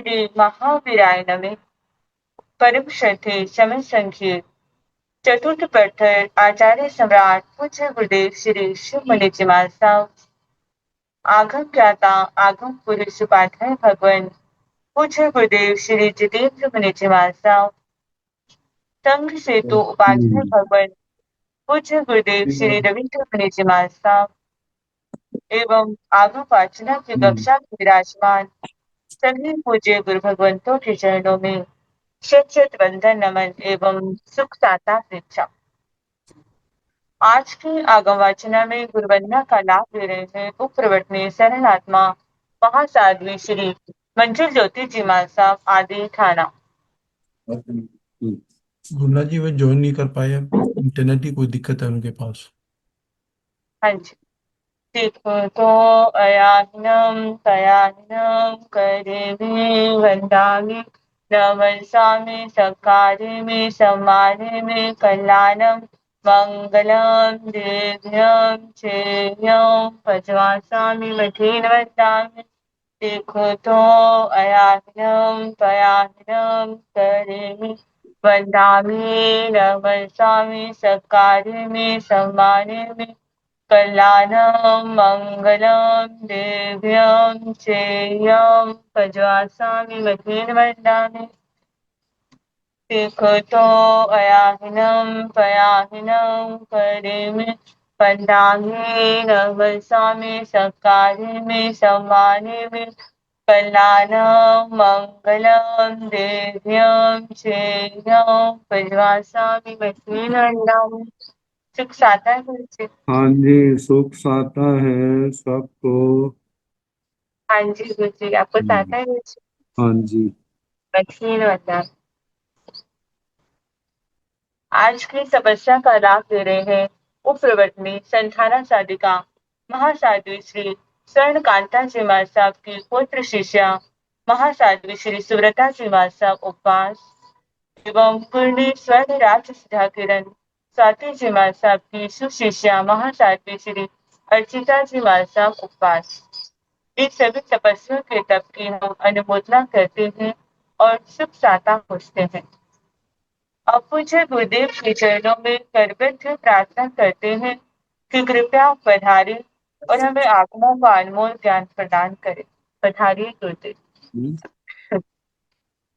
श्री महावीराय नमः। परम श्रद्धेय समय संख्य चतुर्थ पठर आचार्य सम्राट पूज्य गुरुदेव श्री शिव मुनि जी महाराज आगम ज्ञाता आगम पुरुष उपाध्याय भगवान पूज्य गुरुदेव श्री जितेंद्र मुनि जी महाराज संघ सेतु उपाध्याय भगवान पूज्य गुरुदेव श्री रविंद्र मुनि जी महाराज एवं आगम वाचना की कक्षा में विराजमान सभी पूज्य गुरु भगवंतों के चरणों में शत शत वंदन नमन एवं सुख साता शिक्षा। आज की आगम वाचना में गुरुवंदना का लाभ ले रहे हैं उपप्रवर्तनीय सरल आत्मा महासाध्वी श्री मंजुल ज्योति जी महाराज साहब आदि थाना। गुरना जी वो ज्वाइन नहीं कर पाए, इंटरनेट की कोई दिक्कत है उनके पास। हाँ जी, देखो तो अयाहिनम तयाहिनम करेमि वंदामि नमस्सामि सकारे में सम्माने में कल्याणम मंगलम देव्यम चेयम पचवासामि मठेन वंदामि। देखो तो अयाहिनम तयाहिनम करेमि वंदामि नमस्सामि सकारे में सम्माने में कल्याणं मंगलं देव्यं चेयं पजवासामि मठेन वन्दामि। देखो तो अयाहिनं पयाहिनं करेमि वन्दामि नमस्सामि सकारे में सम्माने में कल्याणं मंगलं देव्यं चेयं पजवासामि मठेन वन्दामि। सुख साता है गुरु जी। हाँ जी, सुख साता है सबको। हाँ जी गुरु जी, आपको साता है गुरु जी। हाँ जी, मठेन वंदामि। आज की समस्या का लाभ दे रहे हैं उपप्रवर्तनी संथाना साधिका महासाध्वी श्री स्वर्णकांता जी महाराज साहब की पुत्र शिष्या महासाध्वी श्री सुव्रता जी महाराज साहब उपवास एवं पूर्णी स्वर्ण राज सुधा किरण स्वाति जी महाराज साहब की सुशिष्या महासाध्वी श्री अर्चिता जी महाराज साहब उपवास। इस सभी तपस्वियों के तप की हम अनुमोदना करते हैं और सुख साता खोजते हैं। अब पूज्य गुरुदेव के चरणों में करबद्ध प्रार्थना करते हैं कि कृपया पधारे और हमें आत्मा का अनमोल ज्ञान प्रदान करे। पधारिए गुरुदेव।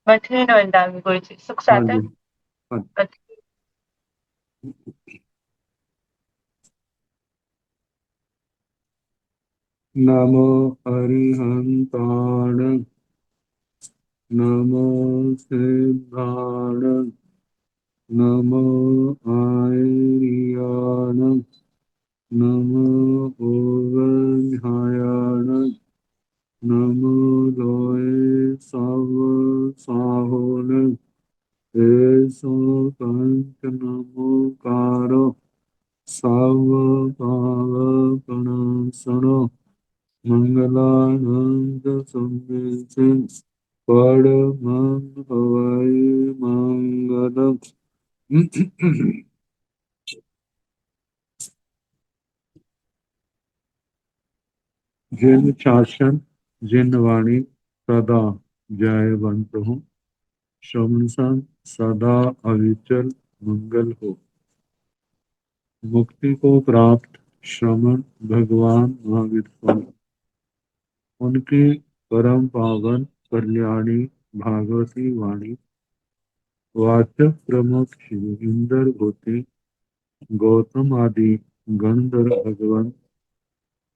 मठेन वंदामि गुरु जी। सुख हाँ साता जी, हाँ। नमो अरिहंताण, नमो सिद्धाण, नमो आयर्याण, नमो ओवध्यायाण, नमो दोय सव साहोन, एसो कंच नमोकारो सव पाव प्रणासनो मंगलानंद संवेदन परमं हवै मंगलम्। जिन शासन जिन वाणी सदा जयवंत हो, श्रवण संग सदा अविचल मंगल हो। मुक्ति को प्राप्त श्रवण भगवान महावीर स्वामी, उनकी परम पावन कल्याणी भागवती वाणी वाचक प्रमुख श्री इंदर होते गौतम आदि गणधर भगवान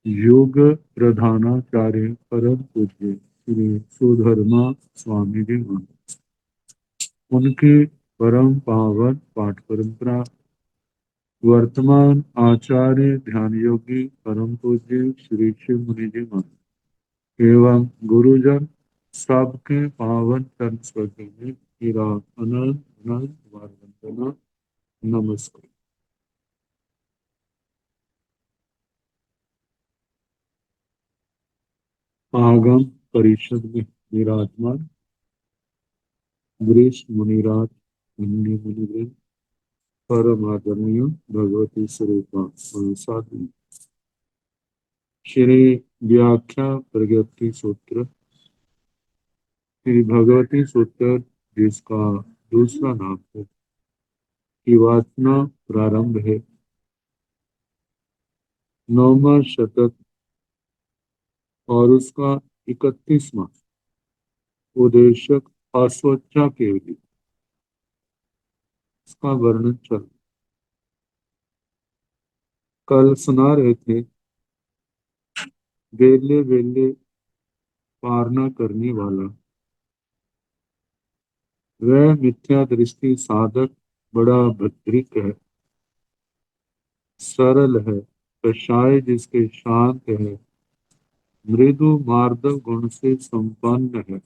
योग प्रधानाचार्य परम पूज्य श्री सुधर्मा स्वामी जी महाराज, उनकी परम पावन पाठ परंपरा वर्तमान आचार्य ध्यान योगी परम पूज्य श्री शिव मुनि जी महाराज एवं गुरुजन सबके पावन चरण स्पर्श में हीरा अनंत अनंत बार वंदना नमस्कार। आगम परिषद में विराजमान वृष मुनिराज मुनि मुनिवृंद परम आदरणीय भगवती स्वरूपा साधु श्री व्याख्या प्रगति सूत्र श्री भगवती सूत्र जिसका दूसरा नाम है कि वासना प्रारंभ है। 9वां शतक और उसका 31वां उद्देशक अस्वच्छा के लिए इसका वर्णन चल कल सुना रहे थे। वेले वेले पारना करने वाला वह मिथ्या दृष्टि साधक बड़ा भद्रिक है, सरल है, कषाय जिसके शांत है, मृदु मार्दव गुण से संपन्न है।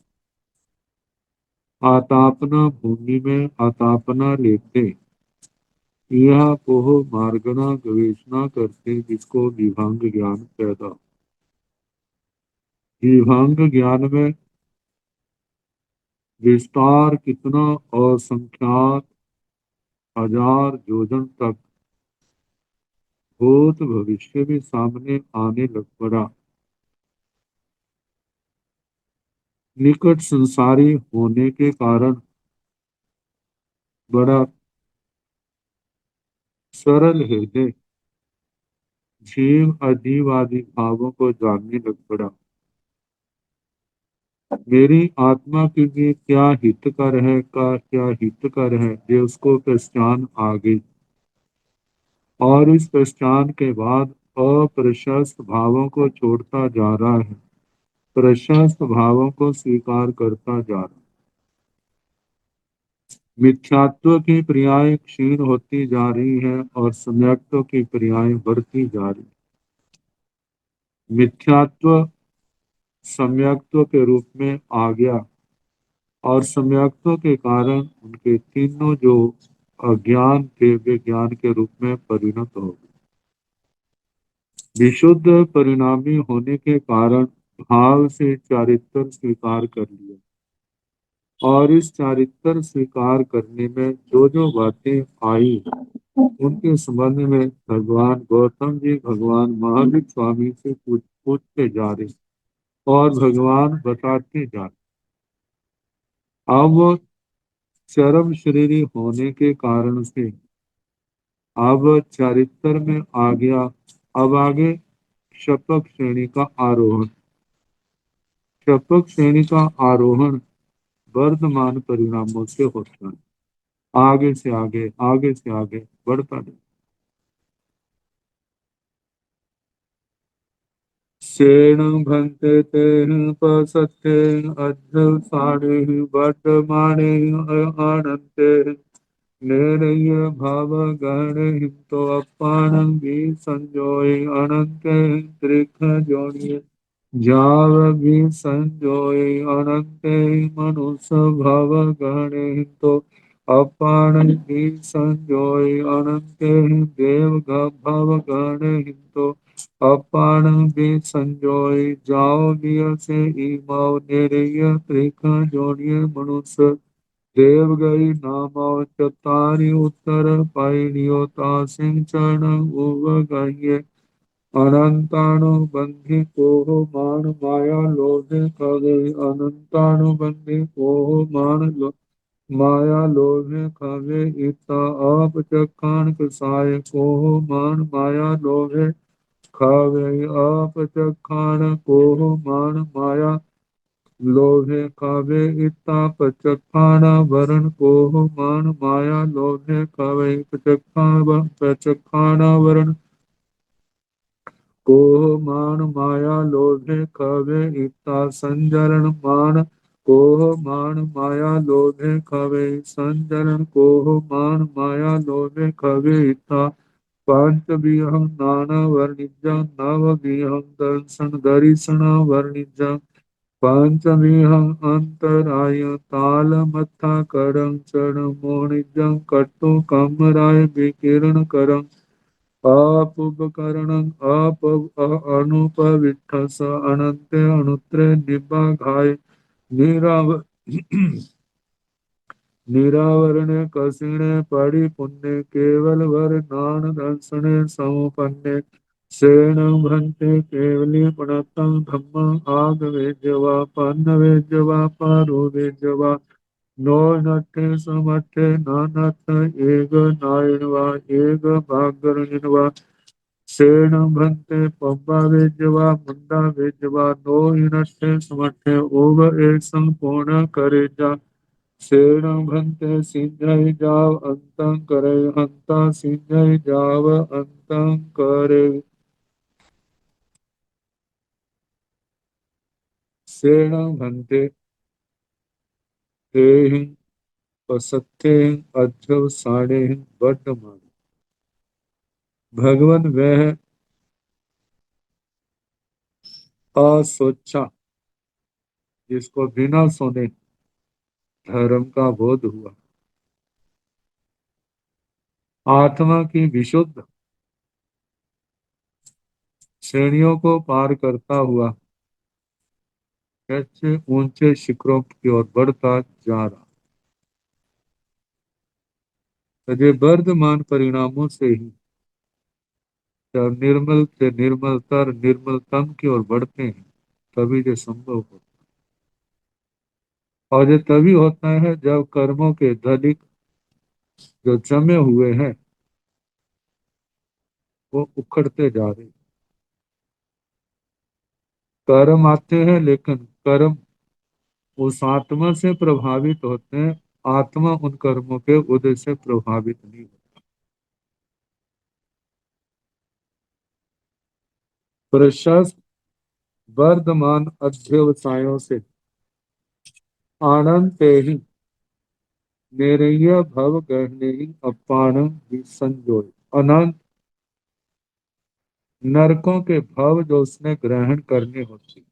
आतापना भूमि में आतापना लेते, यह पोह मार्गना गवेषणा करते जिसको विभांग ज्ञान पैदा। विभांग ज्ञान में विस्तार कितना और संख्यात हजार योजन तक भूत भविष्य भी सामने आने लग पड़ा। निकट संसारी होने के कारण बड़ा सरल हृदय जीव अजीवादी भावों को जानने लग पड़ा। मेरी आत्मा के लिए क्या हितकर है का क्या हितकर है ये उसको पहचान आ गई। और इस पहचान के बाद अप्रशस्त भावों को छोड़ता जा रहा है, प्रशस्त भावों को स्वीकार करता जा रहा है। मिथ्यात्व की पर्याय क्षीण होती जा रही है और सम्यक्त्व की पर्याय बढ़ती जा रही है। मिथ्यात्व सम्यक्त्व के रूप में आ गया और सम्यक्त्व के कारण उनके तीनों जो अज्ञान थे वे ज्ञान के रूप में परिणत हो गए। विशुद्ध परिणामी होने के कारण भाव से चारित्र स्वीकार कर लिया और इस चारित्र स्वीकार करने में जो बातें आई उनके संबंध में भगवान गौतम जी भगवान महावीर स्वामी से पूछते जा रहे और भगवान बताते जा रहे। अब वो चरम शरीरी होने के कारण से अब चारित्र में आ गया। अब आगे शपक श्रेणी का आरोहण। शपक श्रेणी का आरोहण वर्तमान परिणामों से होता है, आगे से आगे आगे से आगे बढ़ता है। शेणं भन्ते ते पसत्ते अध्यसाने वर्तमाने अनन्ते निर्णय भाव गण तो अपानं भी संजोय अनंते त्रिख जोनिये जाव भी संजोय अनंते मनुष्य भव गणे तो अपान भी संजोय अनंते देव भव गणे तो अपान भी संजोय जाओ बिय से ईमाओ निरय त्रिख जोनिये मनुष्य देव गई नामो चतारी उत्तर पाइनियो तासिं चरण उव गाइये अनंतानुबंधी को मान माया लोभे खगे अनंतानुबंधी को मान माया लोभे खगे इता आप चखान कसाय को मान माया लोभे खावे आप चखान को मान माया लोभे खावे इता पचखाना वरण को मान माया लोभे खावे पचखाना वरण को मान माया लोभे खावे इता संजरण मान को मान माया लोभे खावे संजरण को मान माया लोभे खावे इता पांच विहं नाना वर्णिजं नव विहं दर्शन दर्शन वर्णिजं पंचमीहं अंतराय ताल मत्था करं चरण मोनिजं कट्टु कमराय विकीर्ण करं आप उपकरणं आप अनुपविठस अनंते अनुत्रे निबाघाय निराव निरावरणे कसिणे परि पुण्य केवल वर नान दर्शने समुपन्ने शरणं भ्रन्ते केवली प्रणतं धम्म आगवेद्य वा पन्नवेद्य वा पारोवेद्य वा नो नट्ठे समट्ठे नानथ एक नारायण वा एक भागरण वा शरणं भ्रन्ते पब्बा वेद्य वा मुंडा वेद्य वा नो नट्ठे समट्ठे ओग एक संपूर्ण करे जा शरणं भ्रन्ते सिंधय जाव अंतं करे हंता सिंधय जाव अंतं करे शरणं भन्ते तेहि पसत्ते अध्यव साढ़े वर्तमान भगवान वह असोचा जिसको बिना सोने धर्म का बोध हुआ, आत्मा की विशुद्ध श्रेणियों को पार करता हुआ कैसे ऊंचे शिखरों की ओर बढ़ता जा रहा। तो ये वर्तमान परिणामों से ही जब निर्मल से निर्मलतर निर्मलतम की ओर बढ़ते हैं तभी ये संभव होता है। और ये तभी होता है जब कर्मों के धनिक जो जमे हुए हैं वो उखड़ते जा रहे हैं। कर्म आते हैं लेकिन कर्म उस आत्मा से प्रभावित होते हैं, आत्मा उन कर्मों के उदय से प्रभावित नहीं होती। प्रशस्त वर्धमान अध्यवसायों से आनंद ते ही नेरय्य भव गहने ही अपान संजोय। अनंत नरकों के भव जो उसने ग्रहण करने होते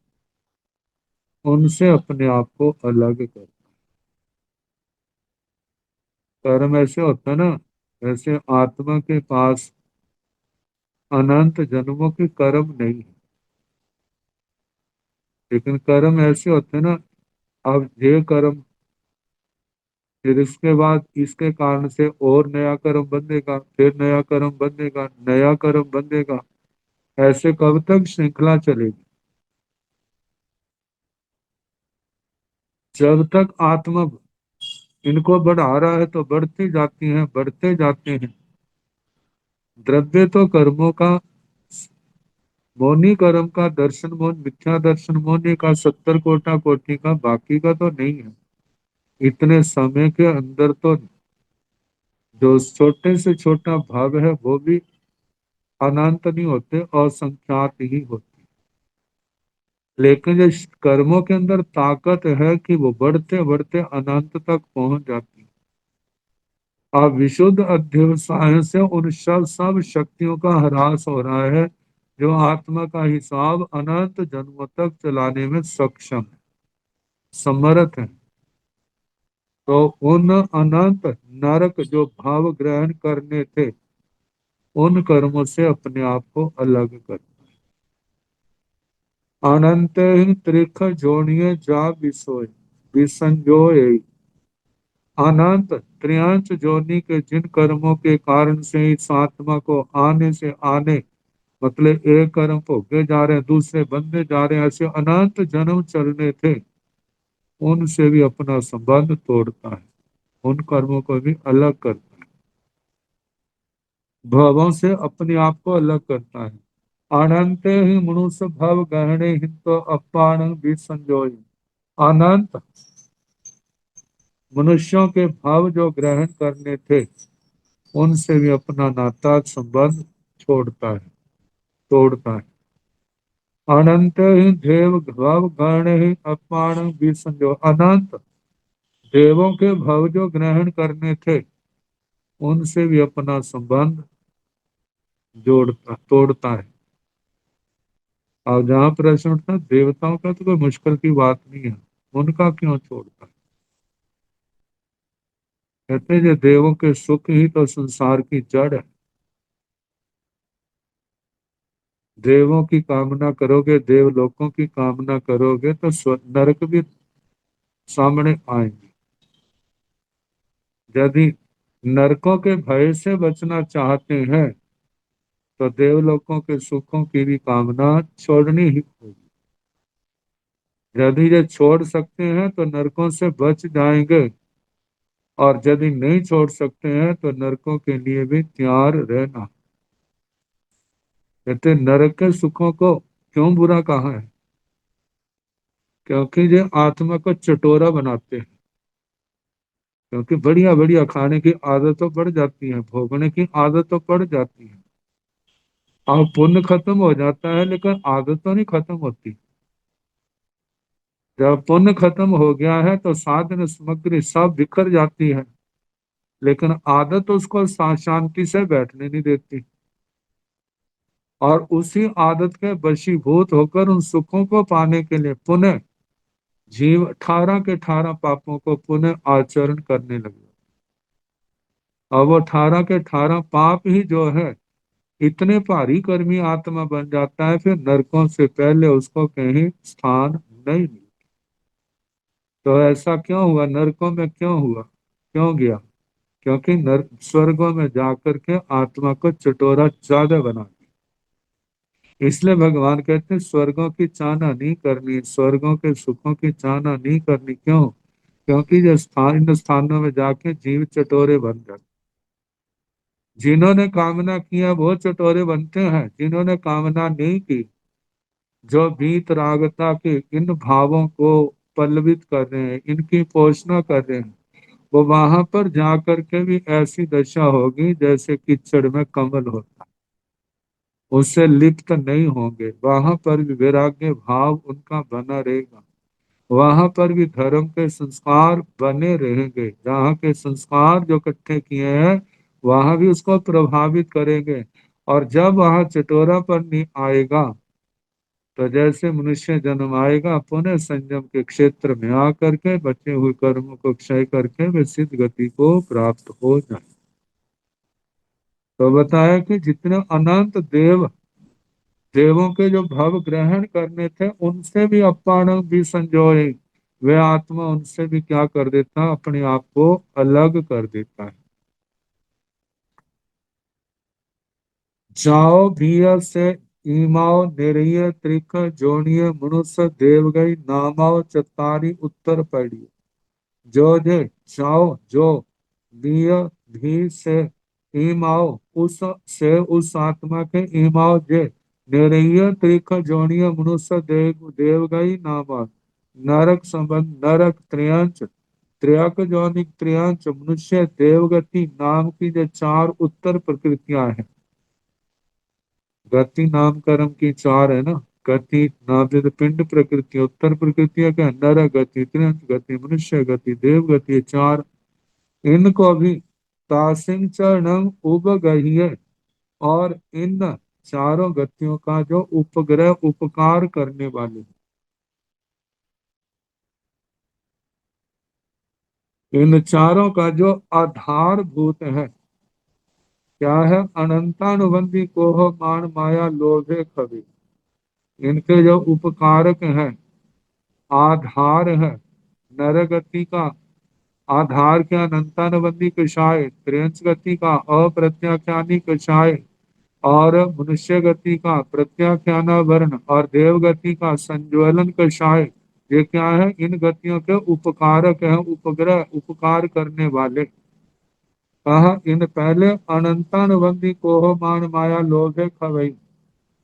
उनसे अपने आप को अलग कर। कर्म ऐसे होता है ना, ऐसे आत्मा के पास अनंत जन्मों के कर्म नहीं है, लेकिन कर्म ऐसे होते हैं ना, अब ये कर्म फिर इसके बाद इसके कारण से और नया कर्म बंधेगा, फिर नया कर्म बंधेगा, नया कर्म बंधेगा, ऐसे कब तक श्रृंखला चलेगी? जब तक आत्मा इनको बढ़ा रहा है तो बढ़ती जाती हैं, बढ़ते जाते हैं। द्रव्य तो कर्मों का मौनी कर्म का दर्शन मौन मिथ्या दर्शन मौनी का 70 कोटा कोटि का, बाकी का तो नहीं है। इतने समय के अंदर तो जो छोटे से छोटा भाव है वो भी अनंत नहीं होते, असंख्यात ही होते। लेकिन जो कर्मों के अंदर ताकत है कि वो बढ़ते बढ़ते अनंत तक पहुंच जाती है। अब विशुद्ध अध्यवसाय से उन सब शक्तियों का ह्रास हो रहा है जो आत्मा का हिसाब अनंत जन्मों तक चलाने में सक्षम है, समर्थ है। तो उन अनंत नरक जो भाव ग्रहण करने थे उन कर्मों से अपने आप को अलग कर। अनंत ही त्रिख जोड़िए जा विसोय विसंजोय। अनंत त्रियांश जोनि के जिन कर्मों के कारण से इस आत्मा को आने से आने, मतलब एक कर्म भोगे जा रहे हैं दूसरे बंधे जा रहे हैं, ऐसे अनंत जन्म चलने थे, उनसे भी अपना संबंध तोड़ता है, उन कर्मों को भी अलग करता है, भवों से अपने आप को अलग करता है। अनंत ही मनुष्य भव गहने हिंतो अपान भी संजोय। अनंत मनुष्यों के भाव जो ग्रहण करने थे उनसे भी अपना नाता संबंध छोड़ता है, तोड़ता है। अनंत ही देव भव गण ही अपान भी संजो। अनंत देवों के भव जो ग्रहण करने थे उनसे भी अपना संबंध जोड़ता तोड़ता है। और जहां प्रश्न उठता है देवताओं का तो कोई मुश्किल की बात नहीं है, उनका क्यों छोड़ता है? कहते हैं जो देवों के सुख ही तो संसार की जड़ है। देवों की कामना करोगे, देवलोकों की कामना करोगे तो नरक भी सामने आएंगे। यदि नरकों के भय से बचना चाहते हैं तो देवलोकों के सुखों की भी कामना छोड़नी ही होगी। यदि ये छोड़ सकते हैं तो नरकों से बच जाएंगे, और यदि नहीं छोड़ सकते हैं तो नरकों के लिए भी तैयार रहना। कहते नरक के सुखों को क्यों बुरा कहा है? क्योंकि ये आत्मा को चटोरा बनाते हैं। क्योंकि बढ़िया बढ़िया खाने की आदत तो बढ़ जाती है, भोगने की आदत तो पड़ जाती है, और पुण्य खत्म हो जाता है, लेकिन आदत तो नहीं खत्म होती। जब पुण्य खत्म हो गया है तो साधन सामग्री सब बिखर जाती है, लेकिन आदत उसको शांति से बैठने नहीं देती, और उसी आदत के वशीभूत होकर उन सुखों को पाने के लिए पुनः जीव 18 के 18 पापों को पुनः आचरण करने लगे। और वो 18 के 18 पाप ही जो है इतने भारी कर्मी आत्मा बन जाता है, फिर नरकों से पहले उसको कहीं स्थान नहीं मिलता। तो ऐसा क्यों हुआ? नरकों में क्यों हुआ, क्यों गया? क्योंकि नर स्वर्गों में जाकर के आत्मा को चटोरा ज्यादा बना दिया। इसलिए भगवान कहते हैं स्वर्गों की चाहना नहीं करनी, स्वर्गों के सुखों की चाहना नहीं करनी। क्यों? क्योंकि जो स्थान, इन स्थानों में जाके जीव चटोरे बन जाते। जिन्होंने कामना किया वो चटोरे बनते हैं, जिन्होंने कामना नहीं की, जो भीत रागता के इन भावों को पल्लवित कर रहे हैं, इनकी पोषणा कर रहे हैं, वो वहां पर जाकर के भी ऐसी दशा होगी जैसे कीचड़ में कमल होता है, उससे लिप्त नहीं होंगे। वहां पर भी वैराग्य भाव उनका बना रहेगा, वहां पर भी धर्म के संस्कार बने रहेंगे। जहाँ के संस्कार जो इकट्ठे किए हैं वहां भी उसको प्रभावित करेंगे। और जब वहां चटोरापन नहीं आएगा तो जैसे मनुष्य जन्म आएगा पुनः संयम के क्षेत्र में आकर के बचे हुए कर्मों को क्षय करके वे सिद्ध गति को प्राप्त हो जाए। तो बताया कि जितने अनंत देवों के जो भव ग्रहण करने थे उनसे भी अपान भी संजोए, वे आत्मा उनसे भी क्या कर देता, अपने आप को अलग कर देता है। जाओ भीय से ईमाओ निरय त्रिक जोनिय मनुष्य देव गई नामाओ चतारी उत्तर पड़ी। जो जे जाओ जो भीय भी से ईमाओ उस से उस आत्मा के ईमाओ जे निरय त्रिक जोनिय मनुष्य देव गई नामा। नरक संबंध नरक त्रियंच त्रयक जोनिक त्रियंच मनुष्य देवगति नाम की जो 4 उत्तर प्रकृतियां हैं। गति नाम कर्म की 4 है ना, गति नाम जो पिंड प्रकृति, उत्तर प्रकृतियां क्या? नर गति, त्रियंच गति, मनुष्य गति, देव गति, 4। इनको भी तासिंग चरणम उपगह्य, और इन चारों गतियों का जो उपग्रह उपकार करने वाले, इन चारों का जो आधारभूत है क्या है? अनंतानुबंधी कोह मान माया लोभे खबी। इनके जो उपकारक हैं, आधार है, नरगति का आधार क्या? अनंतानुबंधी कषाय, त्रियंच गति का अप्रत्याख्यानी कषाय, और मनुष्य गति का प्रत्याख्याना वर्ण, और देव गति का संज्वलन कषाय। ये क्या है? इन गतियों के उपकारक हैं, उपग्रह उपकार करने वाले। कहा इन पहले अनंतानुबंधी कोह मान माया लोभे खवई।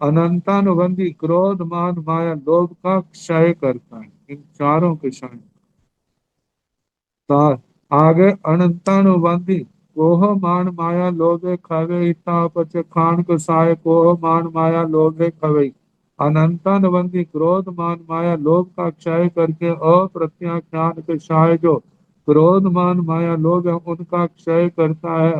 अनंतानुबंधी क्रोध मान माया लोभ का क्षय करता है, इन चारों के क्षय। आगे अनंतानुबंधी कोह मान माया लोभे खवे इतापच खान को साय कोह मान माया लोभे खवे। अनंतानुबंधी क्रोध मान माया लोभ का क्षय करके अप्रत्याख्यान के साय जो क्रोध मान माया लोभ है उनका क्षय करता है।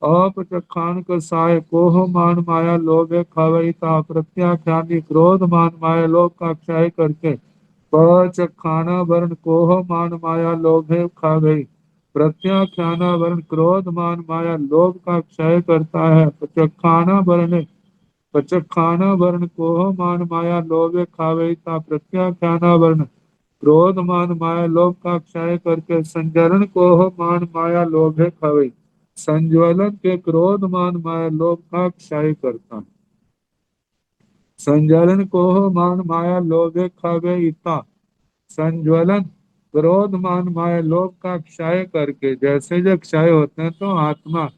अपचखान को साय कोह मान माया लोभे खवे ता प्रत्याख्यानी क्रोध मान माया लोभ का क्षय करके पचखाना वर्ण कोह मान माया लोभे खा गई। प्रत्याख्याना वर्ण क्रोध मान माया लोभ का क्षय करता है। पचखाना वर्ण कोह मान माया लोभे खा गई ता प्रत्याख्याना वर्ण क्रोध मान माया लोभ का क्षय करके संजरण कोह मान माया लोभे खा गई। संज्वलन के क्रोध मान माया लोभ का क्षय करता है। संज्वलन को मान माया लोभे खवे इता। संज्वलन क्रोध मान माया लोभ का क्षय करके, जैसे जब क्षय होते हैं तो आत्मा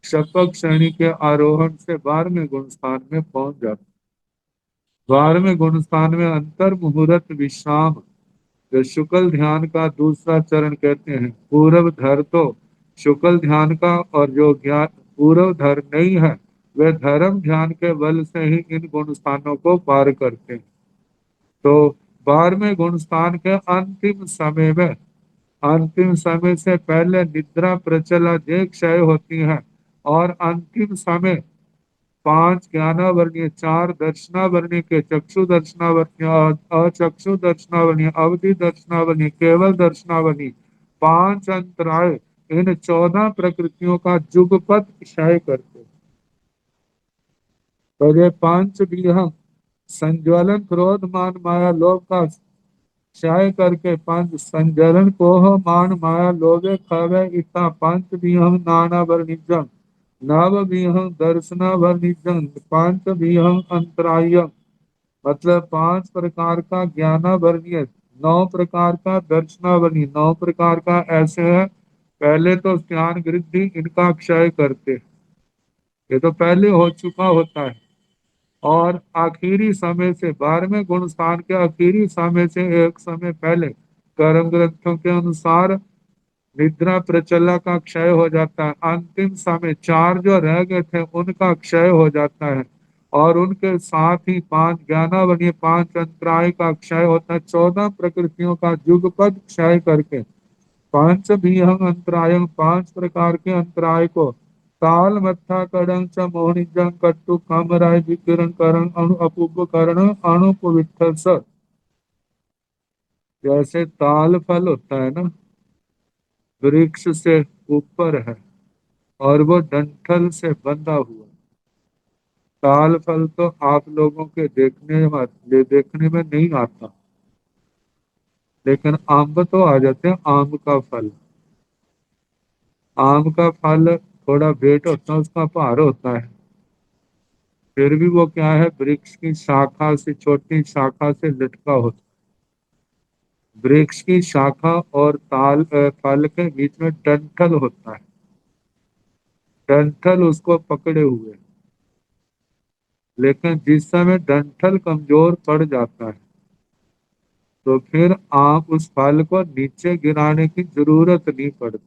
शपथ श्रेणी के आरोहण से 12वें गुण स्थान में पहुंच जाता है। 12वें गुण स्थान में अंतर मुहूर्त विश्राम, जो शुक्ल ध्यान का दूसरा चरण कहते हैं। पूर्व धर तो शुक्ल ध्यान का, और जो ज्ञान पूर्व धर नहीं है वे धर्म ध्यान के बल से ही इन गुण स्थानों को पार करते हैं। तो 12वें गुण स्थान के अंतिम समय से पहले निद्रा प्रचला जे क्षय होती है, और अंतिम समय 5 ज्ञानावर्णीय, 4 दर्शनावर्णीय के चक्षु दर्शनावर्णीय, अचक्षु दर्शनावर्णीय, अवधि दर्शनावर्णीय, केवल दर्शनावर्णीय, 5 अंतराय, इन 14 प्रकृतियों का जुगपथ क्षय करते। तो ये 5 भी हम संज्वलन क्रोध मान माया लोभ का क्षय करके, 5 संज्वलन कोह मान माया लोभे खवे इता, 5 भी हम नाना वर्णिजम, नव भी हम दर्शना वर्णिजम, 5 भी हम अंतराय, मतलब 5 प्रकार का ज्ञानावर्णीय, 9 प्रकार का दर्शनावर्णीय, 9 प्रकार का ऐसे है। पहले तो ज्ञान वृद्धि इनका क्षय करते, ये तो पहले हो चुका होता है। और आखिरी समय से 12वें गुण स्थान के आखिरी समय से एक समय पहले कर्म ग्रंथों के अनुसार निद्रा प्रचला का क्षय हो जाता है। अंतिम समय 4 जो रह गए थे उनका क्षय हो जाता है, और उनके साथ ही 5 ज्ञानावर्णीय, 5 अंतराय का क्षय होता है। 14 प्रकृतियों का जुगपद क्षय करके 5 भी हम अंतराय, 5 प्रकार के अंतराय को ताल मत्था कड़ंग च मोहनिजं कट्टु कामराय विकिरण करण अणु अपूप करण अणुपवित्थ स। जैसे ताल फल होता है ना, वृक्ष से ऊपर है और वो डंठल से बंधा हुआ। ताल फल तो आप लोगों के देखने में नहीं आता, लेकिन आम तो आ जाते हैं। आम का फल, आम का फल थोड़ा वेट होता है, उसका भार होता है, फिर भी वो क्या है, वृक्ष की शाखा से, छोटी शाखा से लटका होता है। वृक्ष की शाखा और फल के बीच में डंठल होता है, डंठल उसको पकड़े हुए। लेकिन जिस समय डंठल कमजोर पड़ जाता है तो फिर आप उस फल को नीचे गिराने की जरूरत नहीं पड़ती,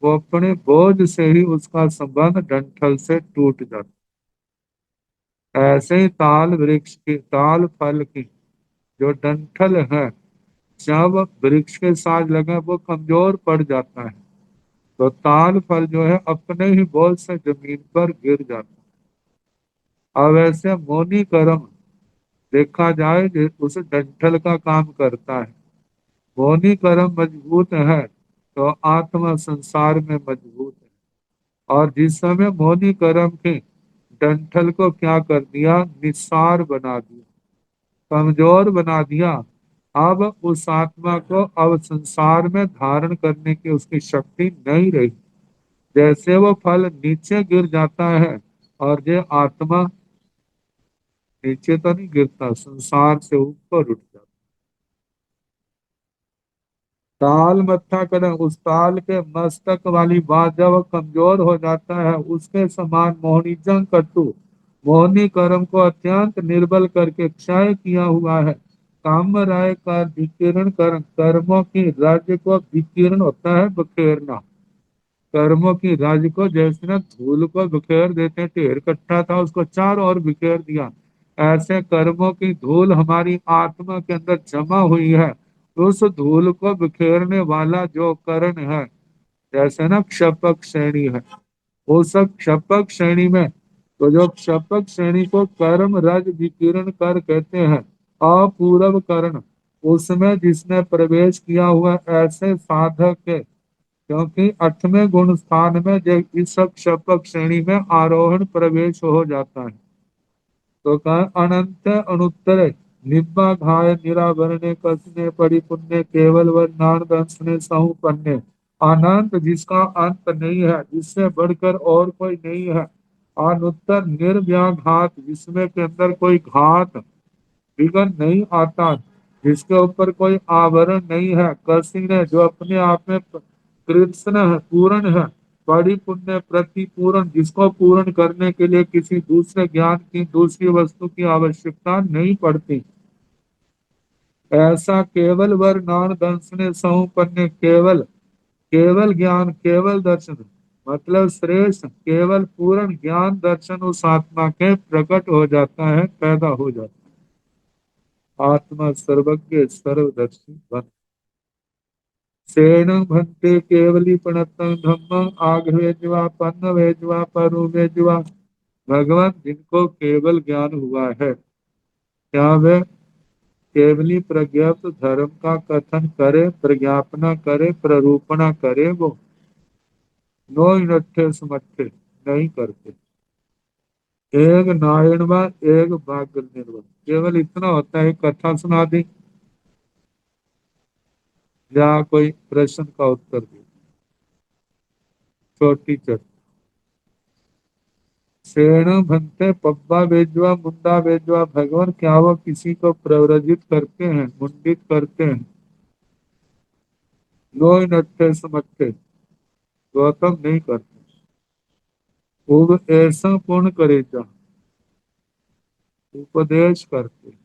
वो अपने बोझ से ही उसका संबंध डंठल से टूट जाता है। ऐसे ही ताल वृक्ष की, ताल फल की जो डंठल है, जब वृक्ष के साथ लगे वो कमजोर पड़ जाता है, तो ताल फल जो है अपने ही बोझ से जमीन पर गिर जाता है। अब ऐसे मौनी कर्म देखा जाए उस डंठल का काम करता है। मौनी कर्म मजबूत है तो आत्मा संसार में मजबूत है। और जिस समय मौनी कर्म के डंठल को क्या कर दिया, निस्सार बना दिया, कमजोर बना दिया, अब उस आत्मा को अब संसार में धारण करने की उसकी शक्ति नहीं रही। जैसे वो फल नीचे गिर जाता है और ये आत्मा नीचे तो नहीं गिरता, संसार से ऊपर उठ जाता। ताल मत्था करें, उस ताल के मस्तक वाली बात जब कमजोर हो जाता है, उसके समान मोहनी जंग कट्टू, मोहनी कर्म को अत्यंत निर्बल करके क्षय किया हुआ है। काम राय का विकीर्ण कर्म, कर्मों की राज्य को विकीर्ण होता है बखेरना। कर्मों की राज्य को जैसे ना धूल को बिखेर देते हैं, ढेर इकट्ठा था उसको चारों ओर बिखेर दिया, ऐसे कर्मों की धूल हमारी आत्मा के अंदर जमा हुई है। तो उस धूल को बिखेरने वाला जो करण है, जैसे ना क्षपक श्रेणी है, वो सब क्षपक श्रेणी में, तो जो क्षपक श्रेणी को कर्म रज विकीर्ण कर कहते हैं, अपूर्व करण, उसमें जिसने प्रवेश किया हुआ ऐसे साधक के, क्योंकि 8वें गुण स्थान में जब इस सब क्षपक श्रेणी में आरोहण प्रवेश हो जाता है, तो कहा अनंत अनुत्तर निब्बाघाय निरावरणे कसने परिपुण्य केवल वर्णान दंसने सहु पन्ने, अनंत जिसका अंत नहीं है, जिससे बढ़कर और कोई नहीं है। अनुत्तर निर्व्याघात जिसमें के अंदर कोई घात विघ्न नहीं आता, जिसके ऊपर कोई आवरण नहीं है। कसी ने जो अपने आप में कृष्ण है, पूर्ण है। परिपूर्ण प्रतिपूर्ण जिसको पूर्ण करने के लिए किसी दूसरे ज्ञान की, दूसरी वस्तु की आवश्यकता नहीं पड़ती। ऐसा केवल वर्णान दर्शन समुपन्न, केवल केवल ज्ञान केवल दर्शन मतलब श्रेष्ठ केवल पूर्ण ज्ञान दर्शन उस आत्मा के प्रकट हो जाता है, पैदा हो जाता है। आत्मा सर्वज्ञ सर्वदर्शी बन सेन भंते केवली प्रणतं धम्मं आघवेज्वा पन्न वेज्वा परु वेज्वा। भगवान जिनको केवल ज्ञान हुआ है, क्या वे केवली प्रज्ञात धर्म का कथन करे, प्रज्ञापना करे, प्ररूपणा करे? वो नो इनट्ठे समट्ठे नहीं करते। एक नारायण व एक भाग्य निर्वाण, केवल इतना होता है कथा सुना दी या कोई प्रश्न का उत्तर दिया, छोटी चर्चा। शेण भंते पब्बा बेजवा मुंडा बेजवा। भगवान क्या वो किसी को प्रव्रजित करते हैं, मुंडित करते हैं? नो नट्ठे समट्ठे, गौतम नहीं करते। वो ऐसा पूर्ण करे जा उपदेश करते।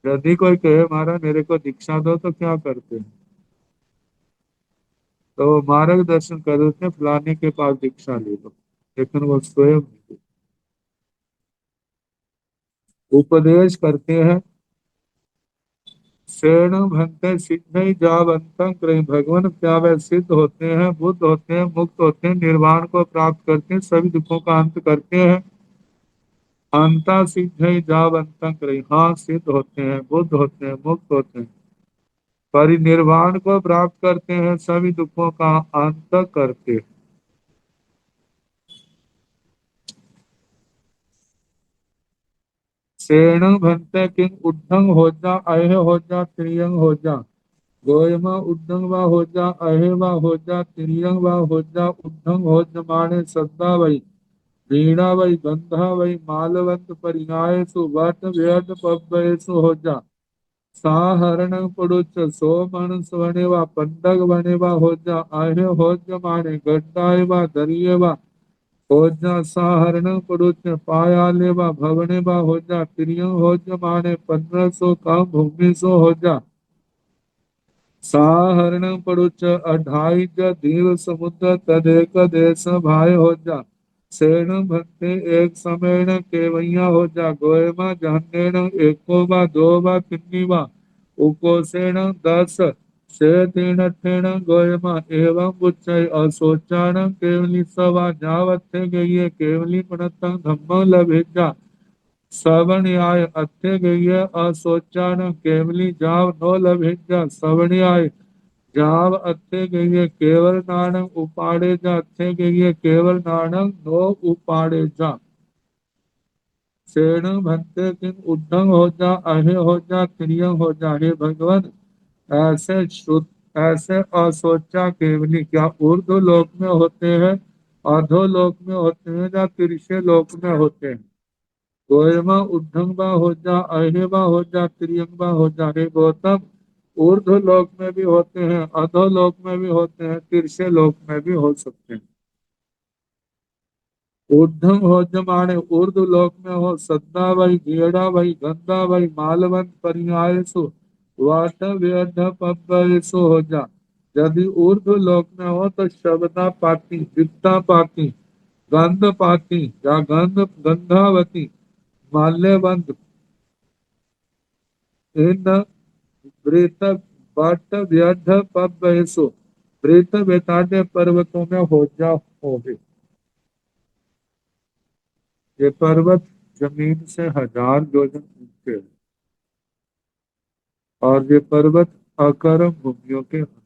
यदि कोई कहे महाराज मेरे को दीक्षा दो, तो क्या करते हैं? तो मार्गदर्शन कर देते हैं, फलाने के पास दीक्षा ले लो, लेकिन वो स्वयं उपदेश करते हैं। शरण भंते सिद्ध जावंतम क्रय। भगवान क्या वे सिद्ध होते हैं, बुद्ध होते हैं, मुक्त होते हैं, निर्वाण को प्राप्त करते हैं, सभी दुखों का अंत करते हैं। अंता सिद्ध जावंतम क्रय, हाँ सिद्ध होते हैं, बुद्ध होते हैं, मुक्त होते हैं, परिनिर्वाण को प्राप्त करते हैं, सभी दुखों का अंत करते हैं। शरण भंते किंग उद्धंग हो जा, अह हो जा, त्रियंग हो जा। गोयमा उद्धंग व हो जा, अहे व हो जा, त्रियंग व हो जा, उद्धंग हो जमाने सद्दा वही। वीणा वही गंधा वही मालवंत परिणायसु वट व्यर्थ पब्बयसु हो जा। साहरण पड़ुच सो मन स्वने व पंडग बने व हो जा, आहे हो जमाने गड्डाए व दरिये व हो जा। साहरण पड़ुच पायाले व भवने व हो जा, त्रियंग हो जमाने 1500 काम भूमि सो हो जा। साहरण पड़ुच अढ़ाई दीव समुद्र तदेक देश भाई हो जा। सेण भक्ति एक समय न केवैया हो जा। गोयमा जहनेण एको बा दो बा तिन्नी बा उकोसेण 10 से तीन ठेण गोयमा एवं बुच्चय असोचाण केवली सवा जावत्थे गई केवली पणतंग धम्म लभेजा। श्रवण आय अत्थे गई असोचान केवली जाव नो लभिजा। श्रवण आय जाव अत्थे गई केवल नानक उपाड़े जा। अत्थे गई केवल नानक नो उपाड़े जा। सेण भंते किन उद्धंग हो जा, अहे हो जा, त्रियंग हो जा। हे भगवान ऐसे शुद्ध ऐसे असोचा केवली क्या ऊर्ध्व लोक में होते हैं, अधो लोक में होते हैं, या तिरछे लोक में होते हैं? गोयमा उद्धंबा हो जा, अहेबा हो जा, त्रियंबा हो जा। हे गौतम ऊर्ध्व लोक में भी होते हैं, अधो लोक में भी होते हैं, तिरछे लोक में भी हो सकते हैं। ऊर्ध्व हो जमाने ऊर्ध्व लोक में हो सद्दा वही गेड़ा वही गंदा वही मालवंत परियायसु वाट व्यर्थ पब्बयसु हो जा। यदि ऊर्ध्व लोक में हो तो शब्दा पाती, विद्ता पाती, गंध पाती या गंध गंधावती, माल्यवंत, इन वृत बट व्यर्थ पब्बयसु। वृत बेताटे पर्वतों में हो जा होगे। ये पर्वत जमीन से 1000 योजन ऊंचे हैं, और ये पर्वत अकरम भूमियों के अंदर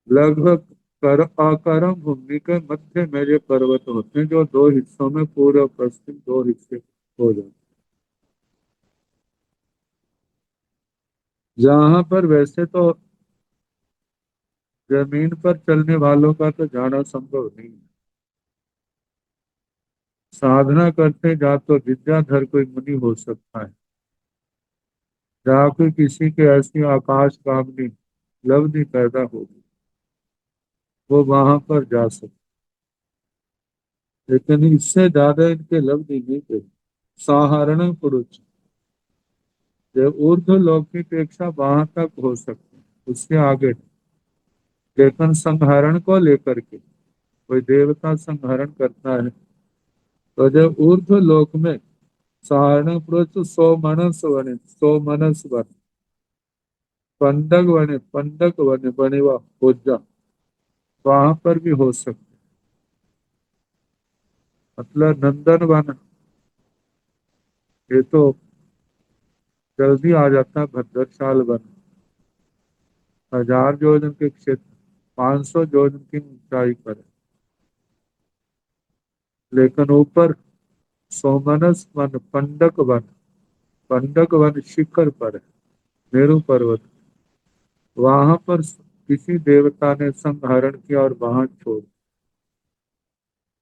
लगभग अकरम भूमि के मध्य में ये पर्वत होते हैं, जो 2 हिस्सों में पूर्व पश्चिम 2 हिस्से हो जाते हैं। जहां पर वैसे तो जमीन पर चलने वालों का तो जाना संभव नहीं है। साधना करते जा तो विद्याधर कोई मुनि हो सकता है, जहाँ कोई किसी के ऐसी आकाश गामनी लब्धि पैदा होगी, वो वहां पर जा सकता, लेकिन इससे ज्यादा इनके लब्धि नहीं थे। साधारण पुरुष जो ऊर्ध्व लोक की अपेक्षा वहां तक हो सकते हैं, उससे आगे नहीं। लेकिन संहरण को लेकर के कोई देवता संहरण करता है, तो जो ऊर्ध्व लोक में साधारण पुरुष सो मनस बने, सो मनस बने, पंडक बने बने व हो जा, वहां पर भी हो सकते। मतलब नंदन वन, ये तो जल्दी आ जाता है। भद्रशाल वन 1000 योजन के क्षेत्र, 500 योजन की ऊंचाई पर है, लेकिन ऊपर सोमनस वन, पंडक वन शिखर पर है, मेरू पर्वत। वहां पर किसी देवता ने संहरण किया और वहां छोड़,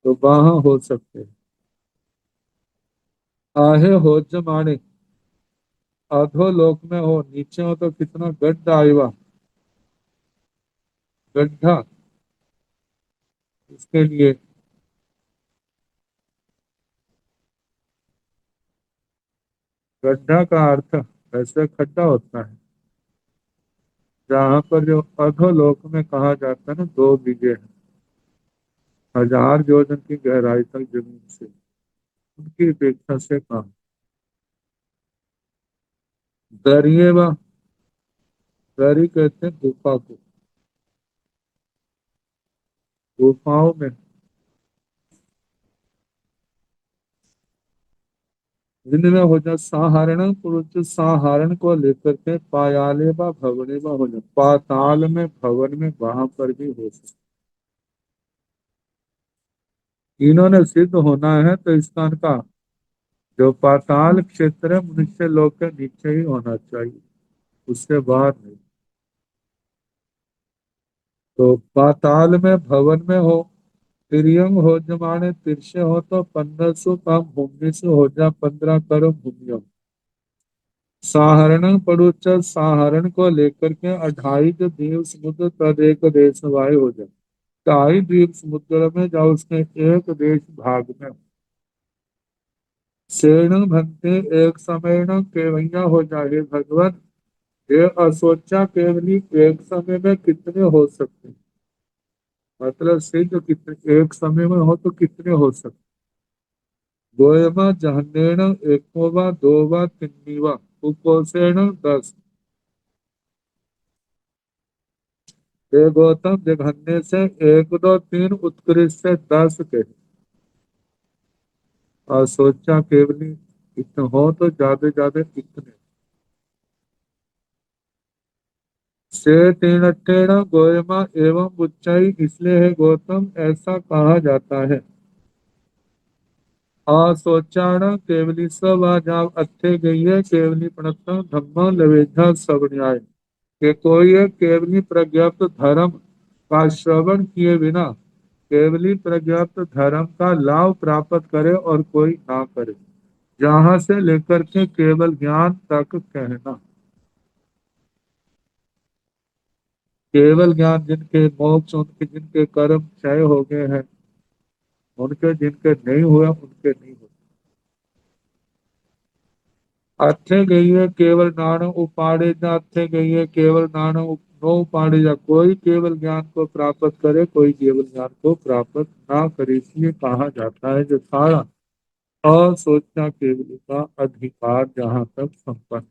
तो वहां हो सकते हैं। आहे हो जमाने, अधोलोक में हो, नीचे हो तो कितना गड्ढा आएगा, गड्ढा, इसके लिए गड्ढा का अर्थ ऐसे खड्डा होता है, जहां पर जो अधोलोक में कहा जाता है ना, 2 बीघे है, 1000 योजन की गहराई तक जमीन से, उनकी अपेक्षा से कम। दरिये व दरी कहते हैं गुफा को, गुफाओं में जिनमें हो जाए साधारण पुरुष, साधारण को लेकर के पायाले व भवने व हो जाए, पाताल में भवन में वहां पर भी हो सकता। इन्होंने सिद्ध होना है तो स्थान का जो पाताल क्षेत्र है मनुष्य लोक के नीचे ही होना चाहिए, उससे बाहर नहीं। तो पाताल में भवन में हो, तिर्यंग हो जमाने, तिरछे हो तो 1500 कम भूमि से हो जा 15 करोड़ भूमियों। साहरण पड़ुच, साहरण को लेकर के 28 द्वीप समुद्र तद एक देश वाय हो जाए। 28 द्वीप समुद्र में जाओ, उसके एक देश भाग में सेण भंते एक समय न केवैया हो जाए भगवान। ये असोचा केवली एक समय में कितने हो सकते हैं, मतलब सिद्ध कितने एक समय में हो तो कितने हो सकते। गोयमा जहन्नेण एकोवा दोवा तिन्नीवा कुपोषेण 10। ये गौतम जघन्य से 1 2 3 उत्कृष्ट से 10 के, और सोचा केवली इतने हो तो ज्यादा ज्यादा इतने से 3 अट्ठेण गोयमा एवं उच्चाई, इसलिए है गौतम ऐसा कहा जाता है। असोचाण केवली सब जाव अच्छे गई है, केवली प्रणतम धम्म लवेझा सब न्याय, कि कोई है केवली प्रज्ञाप्त धर्म का श्रवण किए बिना केवली प्रज्ञाप्त धर्म का लाभ प्राप्त करे और कोई ना करे, जहां से लेकर के केवल ज्ञान तक कहना। केवल ज्ञान जिनके मोक्ष, उनके जिनके कर्म क्षय हो गए हैं, उनके जिनके नहीं हुए उनके नहीं हुए। अथे गई है केवल नाण उपाड़े जा, अथे गई है केवल नाण नो उपाड़े जा, कोई केवल ज्ञान को प्राप्त करे, कोई केवल ज्ञान को प्राप्त ना करे, इसलिए कहा जाता है जो सारा असोचना केवल का अधिकार जहां तक संपन्न।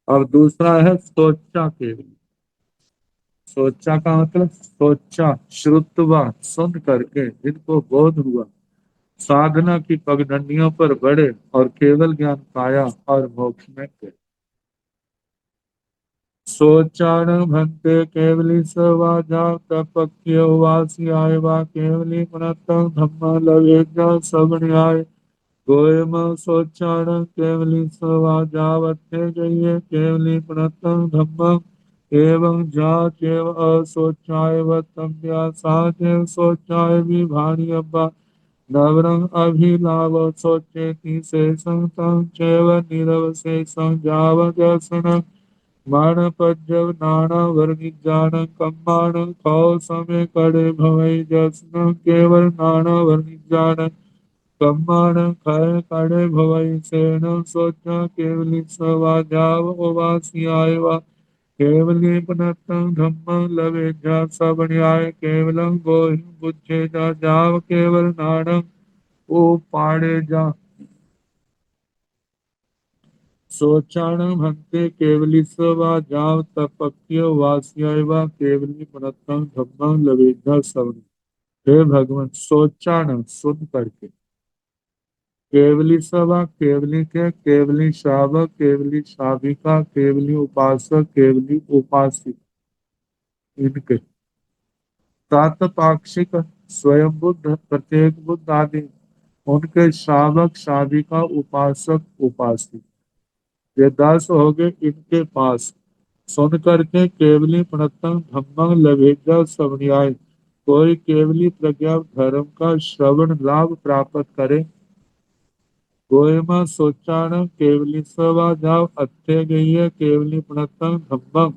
और दूसरा है सोचा केवल। सोचा का मतलब सोचा श्रुतवा, सुन करके जिनको बोध हुआ, साधना की पगडंडियों पर बढ़े और केवल ज्ञान पाया और मोक्ष में गए। सोचाण भंते केवली सवाजा, तपक्य वासी आय वा केवली मनत धम्म लगे सब न्याय। गोयम सोचाण केवली स्वभावत्थे गये केवली प्रणतम धम्मम एवं जा चेव असोचाय वतम्या सा चेव सोचाय विभाणी अब्बा नवरंग अभिलाव सोचेति शेषं तं चैव निरवशेषं जावदर्शन मान पज्जव नाना वर्णिजान कम्मान खौ समय कड़े भवै जसन केवल नाना वर्णिजान कम्मान खय कड़े भवै सेन सोचा केवली सवाजाव ओवासियाय वा केवली पनतं धम्मं लवे जा सबन्याय केवलं गोहि बुद्धे जा जाव केवल नानक ओ पाड़े जा सोचाण हंते केवली सवा जाव तपक्य वास्याय वा केवली पनतं धम्मं लवे जा सबन्याय। हे भगवान, सोचाण सुन करके केवली सभा केवली के केवली श्रावक केवली श्राविका केवली उपासक केवली उपासित इनके तात पाक्षिक स्वयं बुद्ध प्रत्येक बुद्ध आदि उनके श्रावक श्राविका उपासक उपासित ये 10 हो गए इनके पास। सुन करके केवली प्रणतम धम्मं लभेजा समन्याय कोई केवली प्रज्ञा धर्म का श्रवण लाभ प्राप्त करे। गोयमा सोचाण केवली सवा जाव अत्थे गई है केवली प्रणतम धम्मम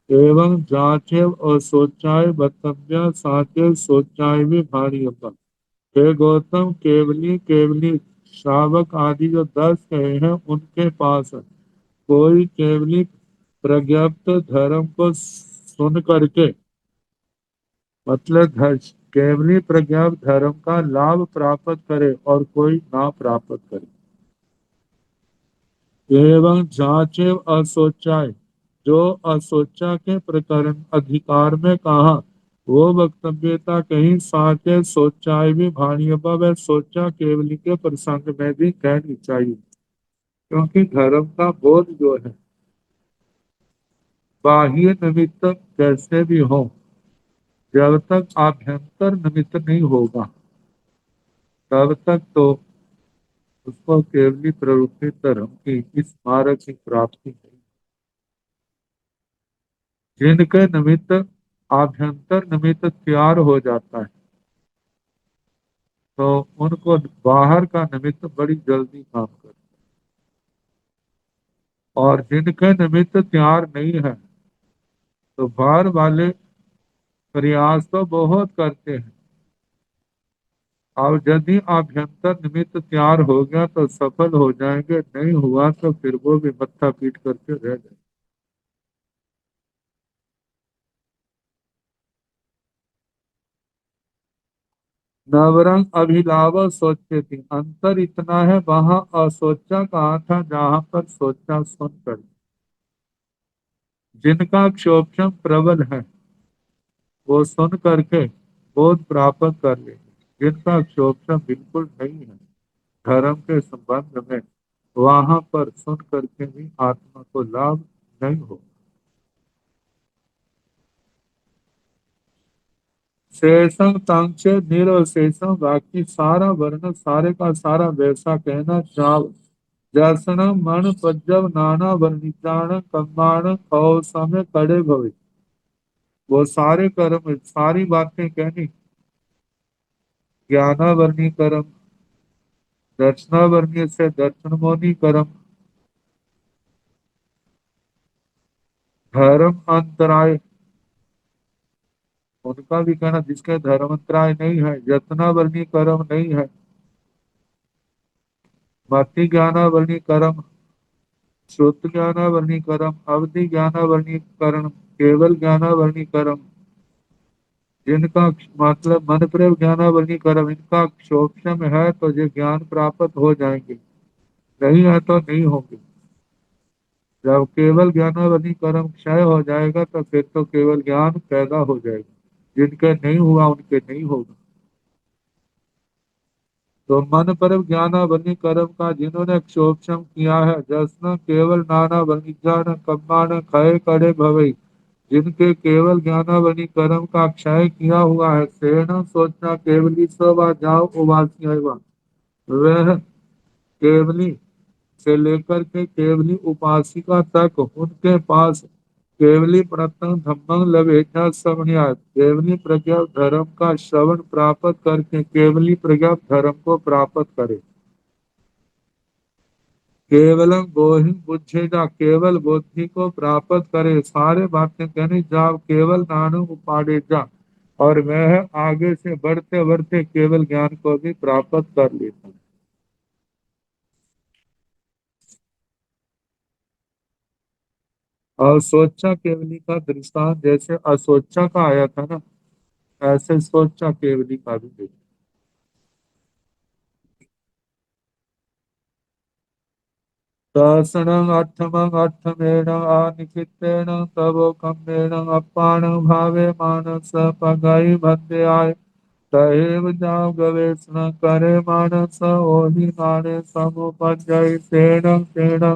एवं जांचे असोचाय बतम्या साचे सोचाय भी भारी अब्बा। हे गौतम, केवली केवली श्रावक आदि जो 10 कहे हैं उनके पास है। कोई केवली प्रज्ञप्त धर्म को सुन करके मतलब केवली प्रज्ञप्त धर्म का लाभ प्राप्त करे और कोई ना प्राप्त करे। एवं जांचे असोचाय जो असोचा के प्रकरण अधिकार में कहा वो वक्तव्यता कहीं साचे सोचाय भी भाणी वह सोचा केवली के प्रसंग में भी कहनी चाहिए, क्योंकि धर्म का बोध जो है बाह्य निमित्त कैसे भी हो जब तक आभ्यंतर निमित्त नहीं होगा तब तक तो उसको केवली प्रवृत्ति धर्म की इस मार्ग की प्राप्ति नहीं। जिनके निमित्त आभ्यंतर निमित्त तैयार हो जाता है तो उनको बाहर का निमित्त बड़ी जल्दी काम करता है, और जिनके निमित्त तैयार नहीं है तो बाहर वाले प्रयास तो बहुत करते हैं। और यदि आभ्यंतर निमित्त तैयार हो गया तो सफल हो जाएंगे, नहीं हुआ तो फिर वो भी मत्था पीट करके रह जाए। नवरंग अभिलाव सोचे थी, अंतर इतना है वहां असोचा कहा था जहां पर सोचा सुन कर। जिनका क्षोभम प्रबल है वो सुन करके बोध प्राप्त कर लेंगे। जिनका क्षोभम बिल्कुल नहीं है धर्म के संबंध में वहां पर सुन करके भी आत्मा को लाभ नहीं हो। शेषम तंच निरवशेषम, बाकी सारा वर्ण सारे का सारा वैसा कहना चाव दर्शन मन पज्जव नाना वर्णिजान कम्बाण खौ समय कड़े भवे। वो सारे कर्म सारी बातें कहनी ज्ञानावर्णी कर्म दर्शनावर्णी से दर्शनमोनी कर्म धर्म अंतराय उनका भी कहना जिसके धर्मांतराय नहीं है, यत्नावर्णी कर्म नहीं है, मति ज्ञानावर्णी कर्म श्रुत ज्ञानावर्णी कर्म अवधि ज्ञानावर्णी कर्म केवल ज्ञानावर्णी कर्म जिनका मतलब मन प्रेम ज्ञानावर्णी कर्म इनका क्षोभम है तो ये ज्ञान प्राप्त हो जाएंगे, नहीं है तो नहीं होंगे। जब केवल ज्ञानावर्णी कर्म क्षय हो जाएगा तो फिर तो केवल ज्ञान पैदा हो जाएगा, जिनके नहीं हुआ उनके नहीं होगा। तो मन पर ज्ञानावर्णी कर्म का जिन्होंने क्षोभम किया है जसन केवल नाना वर्णिजान कम्मान खय करे भवई, जिनके केवल ज्ञानावनी कर्म का क्षय किया हुआ है सेना सोचना केवली सवा जाओ उवासी वह केवली से लेकर के केवली उपासिका तक उनके पास केवली प्रणतं धम्मं लभेत श्रवण्यात् केवली प्रज्ञा धर्म का श्रवण प्राप्त करके केवली प्रज्ञा धर्म को प्राप्त करे। केवलम बोहि बुद्धेगा केवल बुद्धि को प्राप्त करे। सारे बातें कहने जाओ केवल नानु उपाड़े जा और वह आगे से बढ़ते बढ़ते केवल ज्ञान को भी प्राप्त कर लेता है। और सोचा केवली का दृष्टांत जैसे असोचा का आया था ना, ऐसे सोचा केवली का भी देखो। दर्शनं अर्थमं अर्थमेण अनिकितेन तवोकम्येन अपान भावे मानस पगई भद्याय तहेव जाव गवेषण करे मानस ओहि नाने समुपजय तेन तेन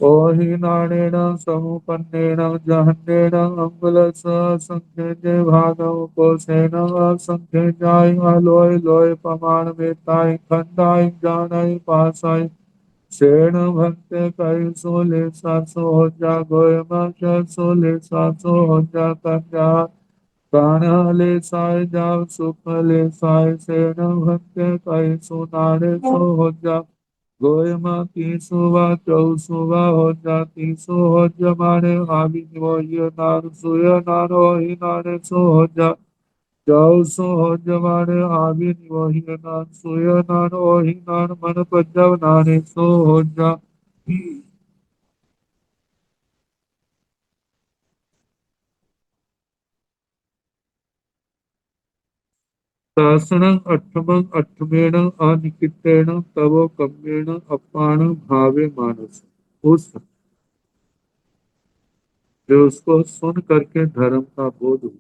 ओहि नानेन समुपन्नेन जहन्नेन अंगुलस संख्ये भागम कोशेन असंख्ये जाय अलोय लोय पमान वेताय खंडाय जानय पासाय शेण भक्ते कई सोले सासो हो जा गोयमा क्या सोले सासो हो जा कंजा कान्हा ले साय जाव सुख ले साय शेण भक्ते कई सुनारे सो हो जा गोयमा की सुवा चौसुवा हो जाती सो हो जमाने आबी वो ये नार सुय नारो ही नारे सो हो जा चौसो हो जमाने आबी वो ही नार सुय नारो ही नार मन पजव नारे सो हो जा। शासनं अठमं अठमेण अनिकितेन तवो कम्येन अपान भावे मानस उस जो उसको सुन करके धर्म का बोध हुआ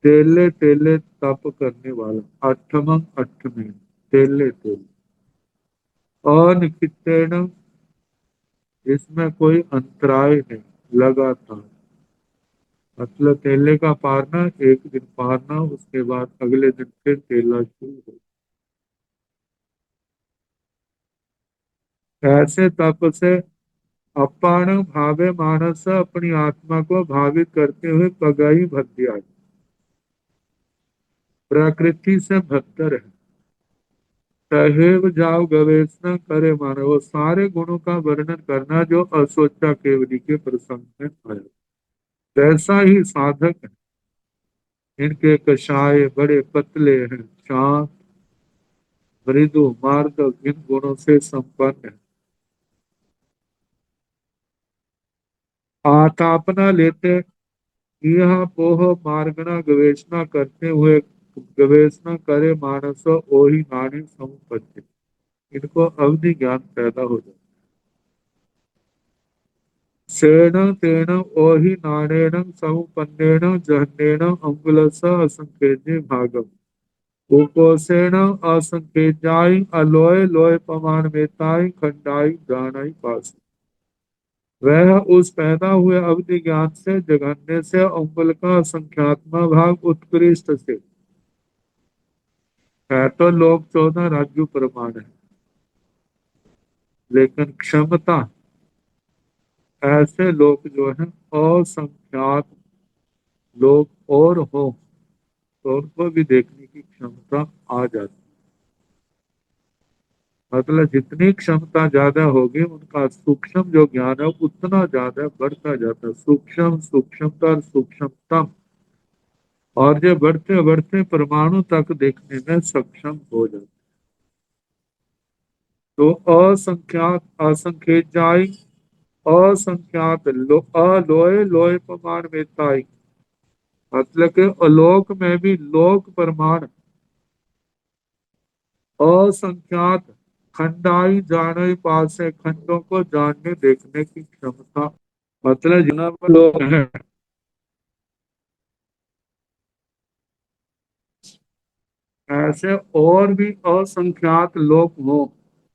टेले टेले तप करने वाला अठमं अठमेण टेले टेले अनिकितेन इसमें कोई अंतराय नहीं लगातार मतलब टेले का पारना एक दिन पारना उसके बाद अगले दिन फिर टेला शुरू हो। ऐसे तप से अपान भावे मानस अपनी आत्मा को भावित करते हुए पगाई भक्तिया प्रकृति से भक्तर है। सहेव जाओ गवेषणा करे मानो वो सारे गुणों का वर्णन करना जो असोचा केवली के प्रसंग में आया वैसा ही साधक है। इनके कषाय बड़े पतले हैं शांत मृदु मार्ग इन गुणों से संपन्न है। आतापना लेते यह पोह मार्गना गवेषणा करते हुए गवेषणा करे मानसो ओही नानी समुपत्ति इनको अवधि ज्ञान पैदा हो जाए। सेन तेन ओहि नानेन समुपन्नेन जहन्नेन अंगुलस असंकेते भागम उपोषेण असंकेताय अलोय लोय पमान मेताय खंडाई दानाई पास वह उस पैदा हुए अवधि ज्ञान से जगन्य से अंगुल का संख्यात्मा भाग उत्कृष्ट से है तो लोग 14 राज्य प्रमाण है लेकिन क्षमता ऐसे लोग जो है असंख्यात लोग और हो तो उनको भी देखने की क्षमता आ जाती मतलब जितनी क्षमता ज्यादा होगी उनका सूक्ष्म जो ज्ञान है उतना ज्यादा बढ़ता जाता है सूक्ष्म सूक्ष्मतर सूक्ष्मतम और जो बढ़ते बढ़ते परमाणु तक देखने में सक्षम हो जाते तो असंख्यात असंख्य जाय असंख्यात अलोय लोय प्रमाण में ताई मतलब के अलोक में भी लोक प्रमाण असंख्यात खंडाई जाने पास है खंडों को जानने देखने की क्षमता मतलब जितना पर लोग हैं ऐसे और भी असंख्यात लोग हो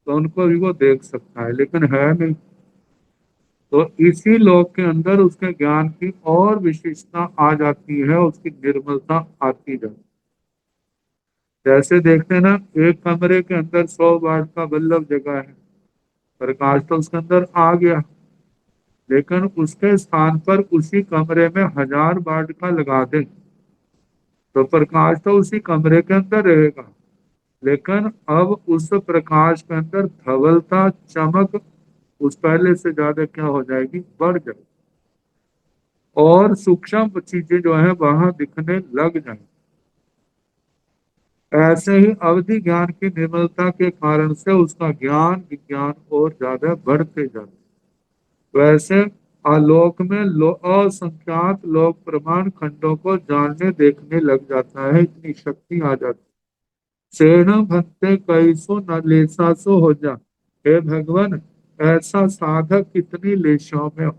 तो उनको भी वो देख सकता है लेकिन है नहीं तो इसी लोक के अंदर उसके ज्ञान की और विशेषता आ जाती है उसकी निर्मलता आती जाती जैसे देखते हैं ना, एक कमरे के अंदर 100 वाट का बल्ब जगा है, प्रकाश तो उसके अंदर आ गया, लेकिन उसके स्थान पर उसी कमरे में 1000 वाट का लगा दें तो प्रकाश तो उसी कमरे के अंदर रहेगा, लेकिन अब उस प्रकाश के अंदर धवलता, चमक उस पहले से ज्यादा क्या हो जाएगी, बढ़ जाएगी, और सूक्ष्म चीजें जो है वहां दिखने लग जाएंगी। ऐसे ही अवधि ज्ञान की निर्मलता के कारण से उसका ज्ञान विज्ञान और ज्यादा बढ़ते जाता है। वैसे आलोक में असंख्यात लोक प्रमाण खंडों को जानने देखने लग जाता है, इतनी शक्ति आ जाती है। सेण भक्ते कैसो न लेसा सो हो जा, हे भगवान ऐसा साधक कितनी लेशों में हो।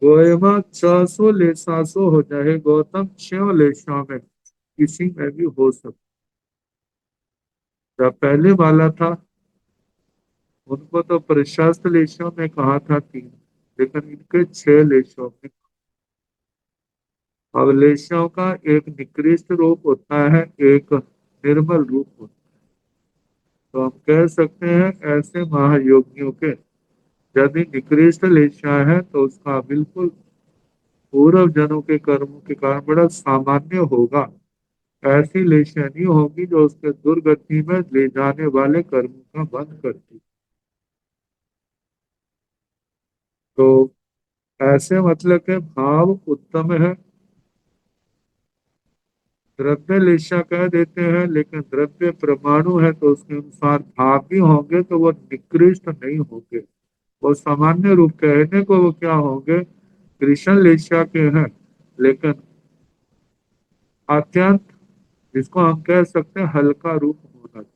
गोयमा 600 लेसासो हो जाए, गौतम 6 लेशों में किसी में भी हो सकता। जब पहले वाला था उनको तो प्रशस्त लेशों में कहा था 3, लेकिन इनके 6 लेशों में। अब लेशों का एक निकृष्ट रूप होता है, एक निर्मल रूप होता है। तो हम कह सकते हैं ऐसे महायोगियों के यदि निकृष्ट लेशा है तो उसका बिल्कुल पूर्व जन्मों के कर्मों के कारण बड़ा सामान्य होगा। ऐसी लेशा नहीं होगी जो उसके दुर्गति में ले जाने वाले कर्मों का बंध करती। तो ऐसे मतलब के भाव उत्तम है, द्रव्य लेशा कह देते हैं, लेकिन द्रव्य परमाणु है तो उसके अनुसार भाव भी होंगे तो वो निकृष्ट नहीं होंगे, वो सामान्य रूप कहने को वो क्या होंगे, कृष्ण लेशा के हैं, लेकिन अत्यंत जिसको हम कह सकते हैं हल्का रूप होना चाहिए।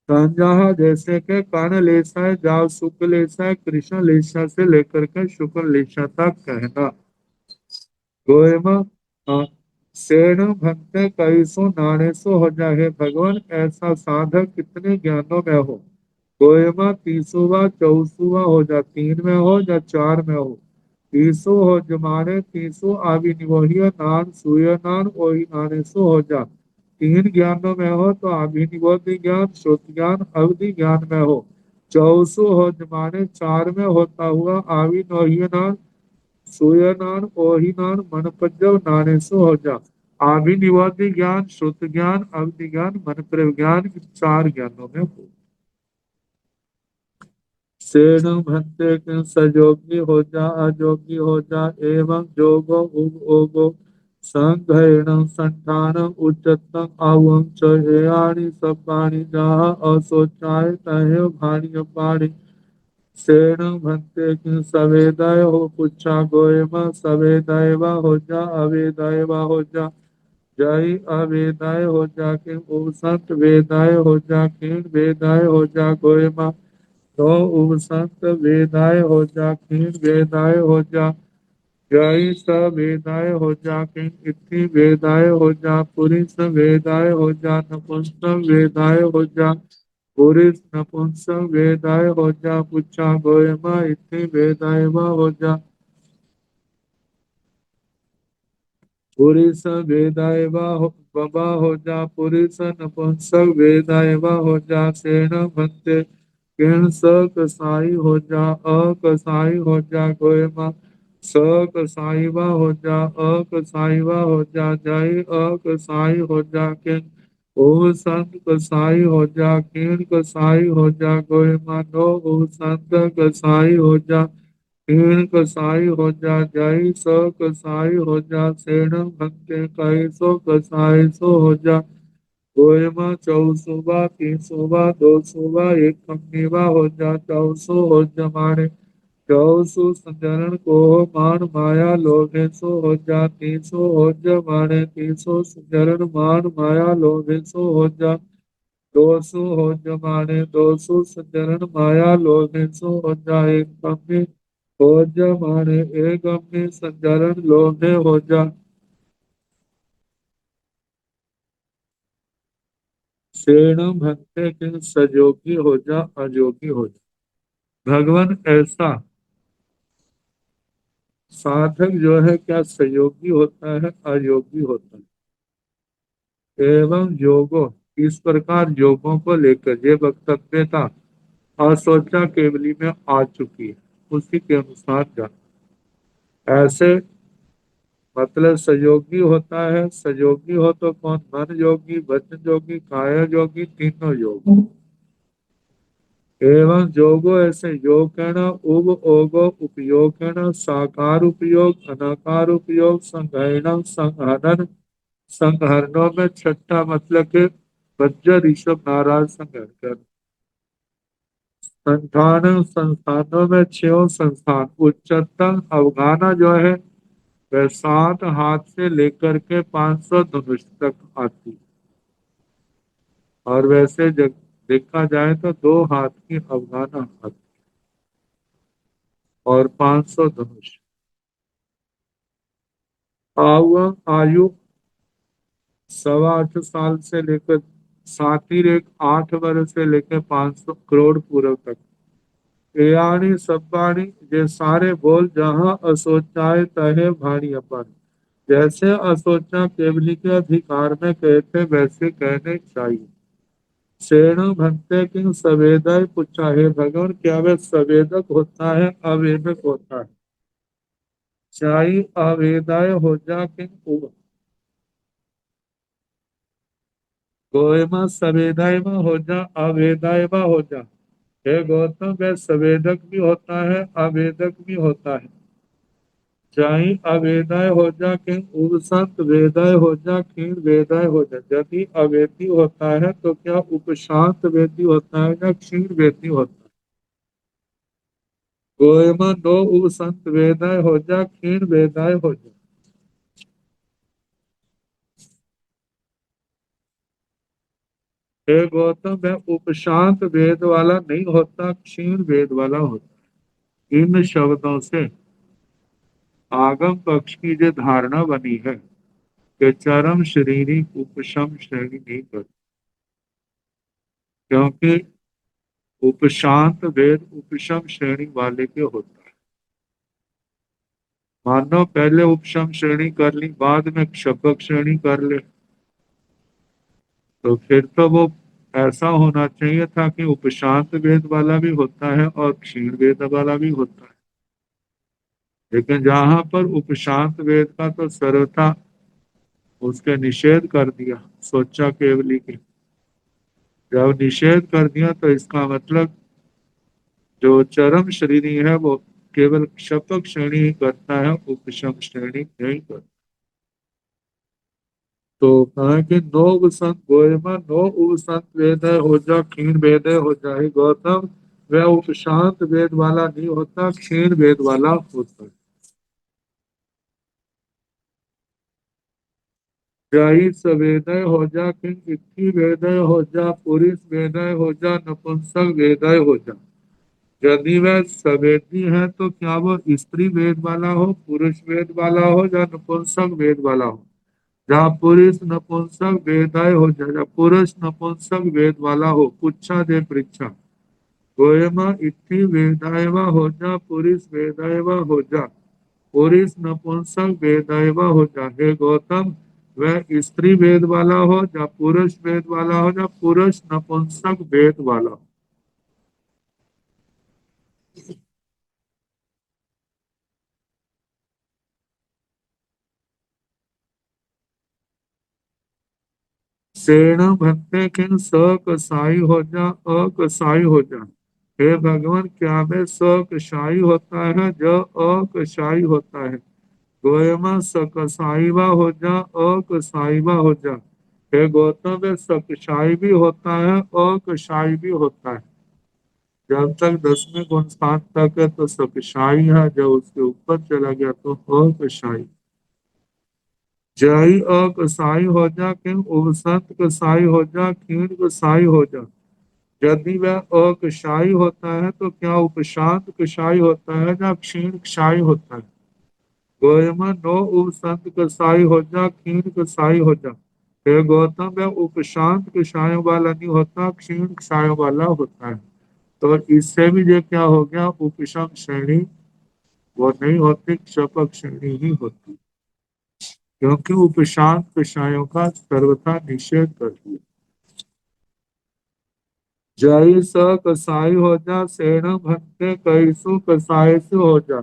संजहा जैसे के कर्ण लेसा है, जाव शुक्ल लेसा है, कृष्ण लेसा से लेकर के शुक्ल लेसा तक कहना। गोयमा सेण भक्त कैसो नानेसो हो जाए, भगवान ऐसा साधक कितने ज्ञानों में हो। गोयमा 30वां 24वां हो जा, 3 में हो या 4 में हो। तीसो हो जमाने 30 आवि निवोहिय नान सूय नान ओहि नानेसो हो जा। 3 ज्ञानों में हो तो अभिनिवोधि ज्ञान, श्रुत ज्ञान, अवधि ज्ञान में हो। 24 हो जमाने 4 में होता हुआ आवि नोहिय नान सूय नान ओहि नान मन पज्जव नानेसो हो जा। अभिनिवोधि ज्ञान, श्रुत ज्ञान, अवधि ज्ञान, मन प्रव ज्ञान, इन 4 ज्ञानों में हो। सेण भंते किं सजोगी हो जा, अजोगी हो जा, एवं जोगो उग ओगो संघेण संठान उच्चतम आवं च हेयाणि सपाणि जहाँ असोचाय तहे भाणि पाणि। सेण भंते किं सवेदय हो पुच्छा गोयम, सवेदय वा हो जा, अवेदय वा हो जा, जय अवेदय हो जा किं उपसंत वेदय हो जा, किं वेदय हो जा गोयमा, तो उपसंत वेदाय हो जा, किं वेदाय हो जा, जय स वेदाय हो जा, किं इति वेदाय हो जा, पुरिस वेदाय हो जा, नपुंसक वेदाय हो जा, पुरिस नपुंसक वेदाय हो जा, पुच्छा गोयमा इति वेदाय वा हो जा, पुरिस वेदाय वा हो बबा हो जा, पुरिस नपुंसक वेदाय वा हो जा। सेण भंते किण स कसाई हो जा, अकसाई हो जा गोयमा, स कसाई वा हो जा, अकसाई वा हो जा, जय अकसाई हो जा, किण ओ संत कसाई हो जा, किण कसाई हो जा गोयमा, नो ओ संत कसाई हो जा, किण कसाई हो जा, जय स कसाई हो जा। सेण भक्ते कैसो कसाई सो हो जा, गोयमा 24वां 30वां 200वां एक खम्बीवा हो जा, 400 हो जमाने 400 संजरण को मान माया लोभे सो हो जा, 300 हो जमाने 300 संजरण मान माया लोभे सो हो जा, 200 हो जमाने 200 संजरण माया लोभे सो हो जा, एक खम्बी हो जमाने एक खम्बी संजरण लोभे हो जा। सेण भक्ते किन सजोगी हो जा, अजोगी हो जा, भगवान ऐसा साधक जो है क्या सहयोगी होता है, अयोगी होता है। एवं योगो, इस प्रकार योगों को लेकर ये वक्तव्य था असोचा केवली में आ चुकी है, उसी के अनुसार जाना। ऐसे मतलब सहयोगी होता है, सहयोगी हो तो कौन, मन योगी, वचन योगी, काया योगी, तीनों योग। एवं जोगो, ऐसे योगेण उब ओगो उपयोगेण साकार उपयोग अनाकार उपयोग संघर्षण संहनन, संहरणों में छठा मतलब के वज्र ऋषभ नाराज संहरण कर। संस्थान, संस्थानों में छह संस्थान। उच्चतम अवगाना जो है वह 7 हाथ से लेकर के 500 धनुष तक आती है। और वैसे जब देखा जाए तो 2 हाथ की अवगाना आती और 500 धनुष। आयु 8.25 साल से लेकर 8 वर्ष से लेकर 500 करोड़ पूर्व तक। यानी सब वाणी, ये सारे बोल जहाँ असोचाए तहे भाणी अपन। जैसे असोचा केवली के अधिकार में कहते वैसे कहने चाहिए। शेण भंते किंग सवेदय पूछा, है भगवान क्या वह सवेदक होता है अवेदक होता है। चाई अवेदाय हो जा किंग उब, गोयमा सवेदाय में हो जा अवेदाय में हो जा। हे गौतम वह सवेदक भी होता है अवेदक भी होता है। चाहे अवेदाय हो जा किंग उपसंत वेदाय हो जा क्षीण वेदाय हो जा। यदि अवेदी होता है तो क्या उपशांत वेदी होता है या क्षीण वेदी होता है। गोयमा नो उपसंत वेदाय हो जा क्षीण वेदाय हो जा। हे गौतम वह उपशांत वेद वाला नहीं होता, क्षीण वेद वाला होता। इन शब्दों से आगम पक्ष की जो धारणा बनी है कि चरम श्रेणी उपशम श्रेणी नहीं करती, क्योंकि उपशांत वेद उपशम श्रेणी वाले के होता है। मानो पहले उपशम श्रेणी कर ली, बाद में क्षपक श्रेणी कर ले, तो फिर तो वो ऐसा होना चाहिए था कि उपशांत वेद वाला भी होता है और क्षीण वेद वाला भी होता है। लेकिन जहां पर उपशांत वेद का तो सर्वथा उसके निषेध कर दिया, सोचा केवली के जब निषेध कर दिया तो इसका मतलब जो चरम श्रेणी है वो केवल क्षपक श्रेणी ही करता है, उपशम श्रेणी नहीं करता। तो कहा कि नो उपसंत गोयमा नो उपसंत वेद हो जा क्षीण वेद हो जाए। गौतम वह उपशांत वेद वाला नहीं होता, क्षीण वेद वाला होता है। जाहि सवेदय हो जा किंग इक्की वेदय हो जा पुरुष वेदय हो जा नपुंसक वेदय हो जा। यदि वह सवेदी है तो क्या वो स्त्री वेद वाला हो, पुरुष वेद वाला हो या नपुंसक वेद वाला हो। जहाँ पुरुष नपुंसक वेदाय हो जाए या पुरुष नपुंसक वेद वाला हो, पुच्छा दे परीक्षा। गोयमा इति वेदायवा हो जा पुरुष वेदायवा हो जा, पुरुष नपुंसक वेदायवा हो जा। हे गौतम वह स्त्री वेद वाला हो या पुरुष वेद वाला हो या पुरुष नपुंसक वेद वाला हो। सेण भक्ते किन स कसाई हो जा अकसाई हो जा। हे भगवान क्या मैं स कसाई होता है जो अकसाई होता है। गोयमा सकसाईवा हो जा अकसाईवा हो जा। हे गौतम में सकसाई भी होता है अकसाई भी होता है। जब तक 10वें गुण स्थान तक है तो सकसाई है, जब उसके ऊपर चला गया तो अकसाई। जय अकसाई हो जा कि उपसंत कसाई हो जा क्षीण कसाई हो जा। यदि वह अकसाई होता है तो क्या उपशांत कसाई होता है या क्षीण कसाई होता है। गोयमा नो उपसंत कसाई हो जा क्षीण कसाई हो जा। हे गौतम वह उपशांत कसायों वाला नहीं होता, क्षीण कसायों वाला होता है। तो इससे भी ये क्या हो गया, उपशम श्रेणी वो नहीं होती, क्षपक श्रेणी ही होती, क्योंकि उपशांत कषायों का सर्वथा निषेध कर दिया। जय स कसाई हो जा, सेण भक्ते कैसु कसाई से हो जा।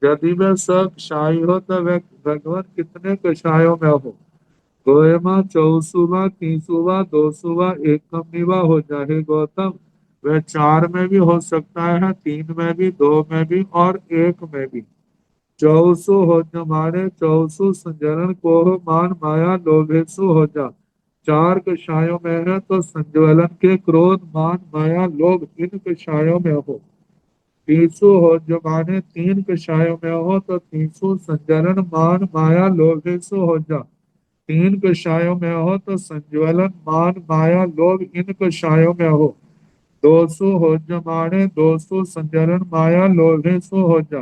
यदि वह स कसाई हो तो वह भगवान कितने कषायों में हो। गोयमा चौसुवा, तीसुवा, दोसुवा, एकमिवा हो जाए गौतम। वह चार में भी हो सकता है, तीन में भी, दो में भी और एक में भी। चौसु हो जमाने, चौसु संजरण को मान माया लोभेसु हो जा। चार कषायों में है तो संज्वलन के क्रोध मान माया लोभ इन कषायों में हो। तीसु हो जमाने, तीन कषायों में हो तो तीसु संजरण मान माया लोभेसु हो जा। तीन कषायों में हो तो संज्वलन मान माया लोभ इन कषायों में हो। दोसु हो जमाने, दोसु संजरण माया लोभेसु हो जा।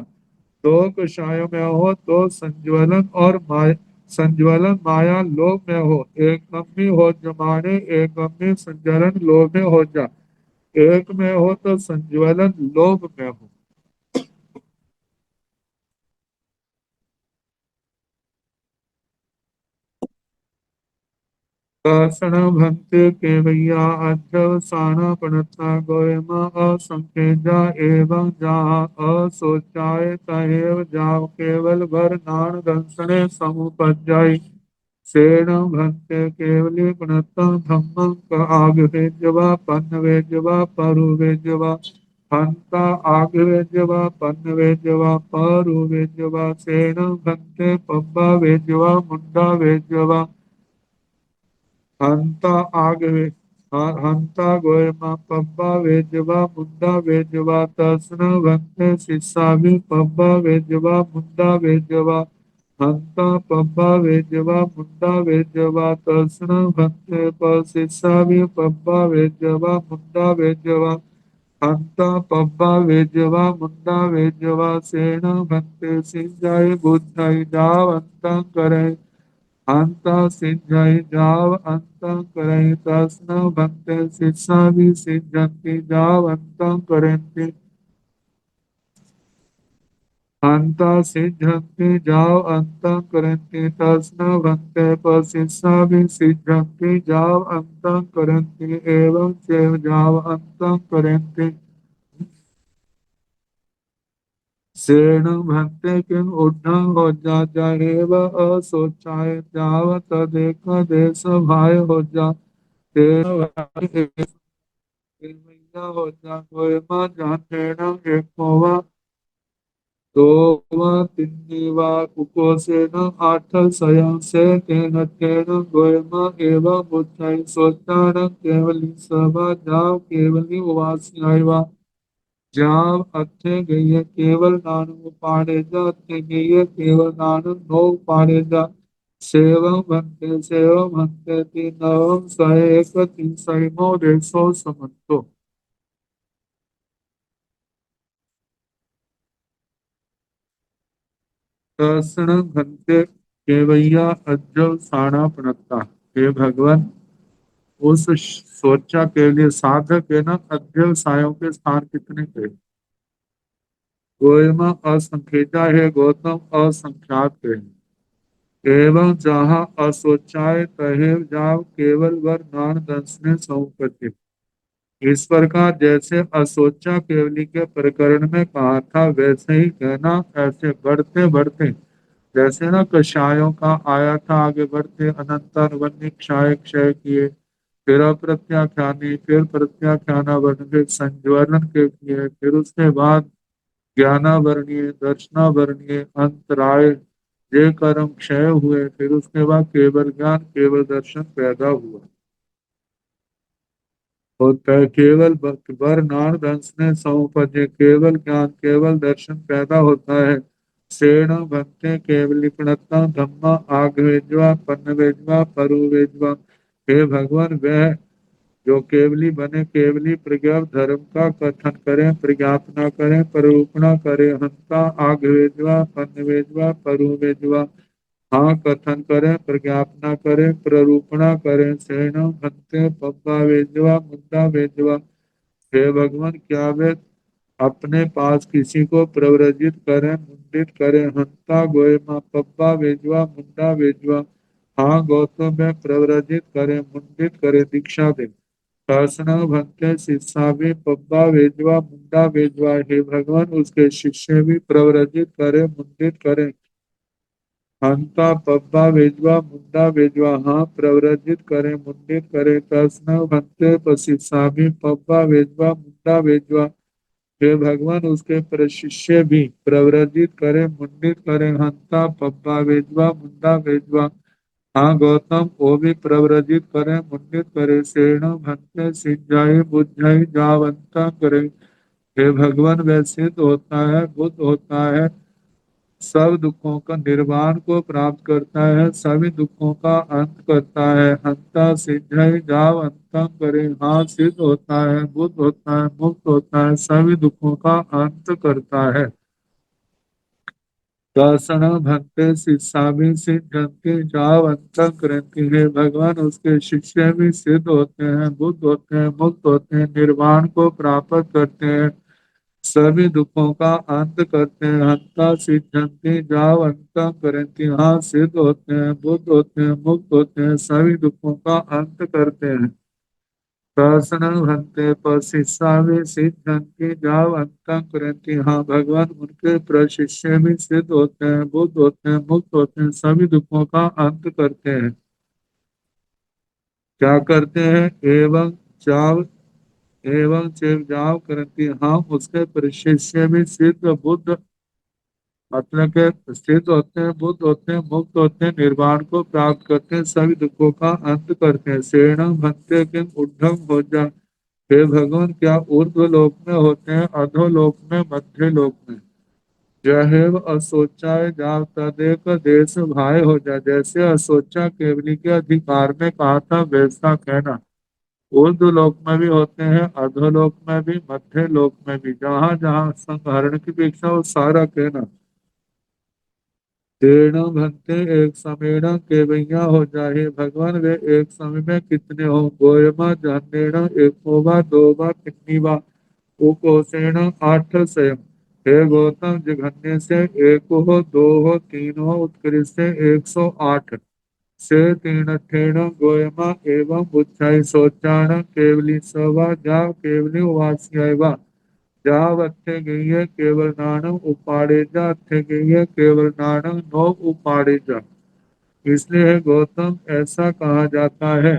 दो कषायों में हो तो संज्वलन और संज्वलन माया लोभ में हो। एक गम्मी हो जमाने, एक गम्मी संज्वलन लोभ में हो जा। एक में हो तो संज्वलन लोभ में हो। कासण भंते केवैया अध्यवसान प्रणता गोयम असंखेजा एवं जहाँ असोचाय तहेव जाव केवल भर नान दंसने समुपजाई। सेण भंते केवली प्रणता धम्मं क आग वेजवा पन्न वेजवा परु वेजवा। हंता आग वेजवा पन्न वेजवा परु वेजवा। सेण भंते पब्बा वेजवा मुंडा वेजवा। हंता आगवे हंता गोयमा पब्बा वेजवा मुंडा वेजवा। तस्न भंते शिषाभि पब्बा वेजवा मुंडा वेजवा। हंता पब्बा वेजवा मुंडा वेजवा। तस्न भंते शिषाभि पब्बा वेजवा मुंडा वेजवा। हंता पब्बा वेजवा मुंडा वेजवा। सेन भंते सिंजाय बुद्धाई जावंतं करे। अंत सिंझाई जाव अंत करई तस्न भक्ते शिक्षा भी सिंझन्ति जाव अंत करन्ति। अंत सिंझन्ति जाव अंत करन्ति तस्न भक्ते शिक्षा भी सिंझन्ति जाव अंत करन्ति एवं चैव जाव अंत करन्ति। सेण भक्ते किम उद्धं हो जा जाहेव असोचाय जाव तदेक देश भाय हो जा। तेन भैया हो जा गोयमा जान एक होवा दो वा तिन्नी वा कुकोसेन आठल सयं से तेन तेन गोयमा एवं बुद्धाई सोचान केवली सभा जाव केवली उवासी वा। जाव अथे गई केवल नानु पाड़ेजा अथे गई केवल नानु नो पाड़ेजा। सेवम भंते ती नवम सह एक तीन सैमो रेसो समन्तो। दर्शन भंते केवैया अज्जव साणा प्रणता। हे भगवान, उस सोचा के लिए साधक है ना, अध्यव सायों के स्थान कितने थे। गोयमा असंख्यता है, गौतम असंख्यात है। एवं जहाँ असोचाय तहे जाव केवल वर नान दंसने समुपति। इस प्रकार जैसे असोचा केवली के प्रकरण में कहा था वैसे ही कहना। ऐसे बढ़ते बढ़ते जैसे ना कषायों का आया था, आगे बढ़ते अनंतर वन्य क्षय क्षय किए, फिर अप्रत्याख्यानी, फिर प्रत्याख्याना वर्ण, फिर संज्वलन के किए, फिर उसके बाद ज्ञानावरणीय, दर्शनावरणीय, अंतराय, ये कर्म क्षय हुए, फिर उसके बाद केवल ज्ञान केवल दर्शन पैदा हुआ। होता है केवल वर नाण दंस ने समुपजे, केवल ज्ञान केवल दर्शन पैदा होता है। सेण भक्ते केवली प्रणता धम्मा आग वेजवा पन्न वेजवा परु वेजवा। हे भगवान, वह जो केवली बने केवली प्रज्ञा धर्म का कथन करें, प्रज्ञापना करें, प्ररूपणा करें। हंता आग वेजवा पन्न वेजवा परु वेजवा। हाँ कथन करें, प्रज्ञापना करें, प्ररूपणा करें। सेण भक्ते पब्बा वेजवा मुद्दा वेजवा। हे भगवान, क्या वे अपने पास किसी को प्रव्रजित करें, मुंडित करें। हंता गोयमा पब्बा वेजवा मुंडा वेजवा। हाँ गौतम में प्रव्रजित करें, मुंडित करें, दीक्षा दे। शासना भंते शिष्या भी पब्बा वेजवा मुंडा वेजवा। हे भगवान उसके शिष्य भी प्रव्रजित करें, मुंडित करें। हंता पब्बा वेजवा मुंडा वेजवा। हाँ प्रव्रजित करें, मुंडित करें। शासना भंते शिष्या भी पब्बा वेजवा मुंडा वेजवा। हे भगवान उसके प्रशिष्य भी प्रव्रजित करें, मुंडित करें। हंता पब्बा वेजवा मुंडा वेजवा। हाँ गौतम वो भी प्रव्रजित करें, मुंडित करें। सेण भंते सिंजाई बुझाई जावंता करें। हे भगवान वह सिद्ध होता है, बुद्ध होता है, सब दुखों का निर्वाण को प्राप्त करता है, सभी दुखों का अंत करता है। अंता सिंझई जाव अंता करे। हाँ सिद्ध होता है, बुद्ध होता है, मुक्त होता है, सभी दुखों का अंत करता है। दर्शन भक्ति शिक्षा भी सिद्धि जाव अंत करती है। भगवान उसके शिष्य भी सिद्ध होते हैं, बुद्ध होते हैं, मुक्त होते हैं, निर्वाण को प्राप्त करते हैं, सभी दुखों का अंत करते हैं। हंता सिद्धंति जाव अंत करती। हाँ सिद्ध होते हैं, बुद्ध होते हैं, मुक्त होते हैं, सभी दुखों का अंत करते हैं। दर्शन भंते शिष्या भी सिद्धंति जाव अंत करती। हाँ भगवान उनके प्रशिष्य भी सिद्ध होते हैं, बुद्ध होते हैं, मुक्त होते हैं, सभी दुखों का अंत करते हैं। क्या करते हैं? एवं जाव एवं चेव जाव करती। हाँ उसके प्रशिष्य भी सिद्ध बुद्ध मतलब के स्थित होते हैं, बुद्ध होते हैं, मुक्त होते हैं, निर्वाण को प्राप्त करते हैं, सभी दुखों का अंत करते हैं। शरणम भंते किम ऊर्ध्वम हो जा। हे भगवान क्या ऊर्ध्व लोक में होते हैं, अधोलोक में, मध्य लोक में। जहेव असोचाय जाव तदेक देश भाई हो जा। जैसे असोचा केवली के अधिकार में कहा था वैसा कहना। ऊर्ध्व लोक में भी होते हैं, अधोलोक में भी, मध्य लोक में भी, जहाँ जहाँ संहरण की अपेक्षा वो सारा कहना। तेण भंते एक समेण केवैया हो जाए। भगवान वे एक समय में कितने हो? गोयमा जनेण एको वा दो वा कितनी वा उकोसेण आठ स्वयं। हे गौतम जघन्य से एक हो, दो हो, तीन हो, उत्कृष्ट से 108 से तीन ठेण गोयमा एवं बुच्छाई सोचाण केवली सवा जा केवली वास्यवा। जाव अथे गई केवल नानक उपाड़े जा। अथे गई केवल नानक नो उपाड़े जा। इसलिए गौतम ऐसा कहा जाता है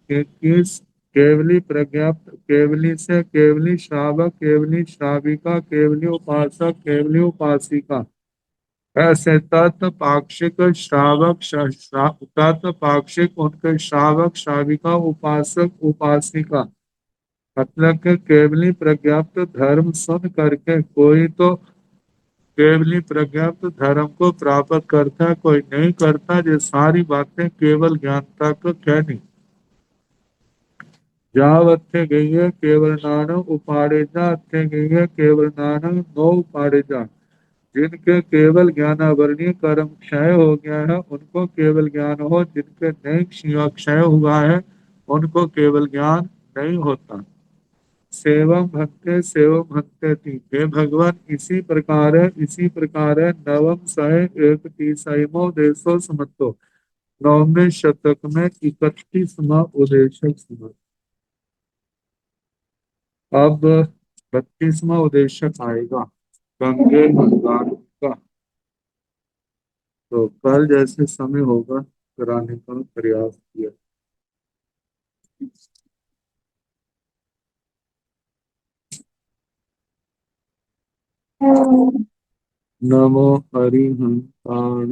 कि किस केवली प्रज्ञाप्त, केवली से केवली श्रावक, केवली श्राविका, केवली उपासक, केवली उपासिका, ऐसे तत्व पाक्षिक श्रावक तत्व पाक्षिक उनके श्रावक, श्राविका, उपासक, उपासिका। मतलब कि केवली प्रज्ञाप्त धर्म सुन करके कोई तो केवली प्रज्ञाप्त धर्म को प्राप्त करता है, कोई नहीं करता। ये सारी बातें केवल ज्ञान तक कहनी। जाव अथे गई है केवल नानक उपाड़े जा। अथे गई है केवल नानक नो उपाड़े जा। जिनके केवल ज्ञानावरणीय कर्म क्षय हो गया है उनको केवल ज्ञान हो, जिनके नहीं क्षय हुआ है उनको केवल ज्ञान नहीं होता। सेवम भक्ते सेवम भक्ति। हे भगवान इसी प्रकार है, इसी प्रकार है। नवम सह एक तीसमो देशो समत्तो। नौवें शतक में 31वां उदेशक सुना। अब 32वां उदेशक आएगा गंगे मंदार का। तो कल जैसे समय होगा कराने का प्रयास किया। नमो हरिहंताण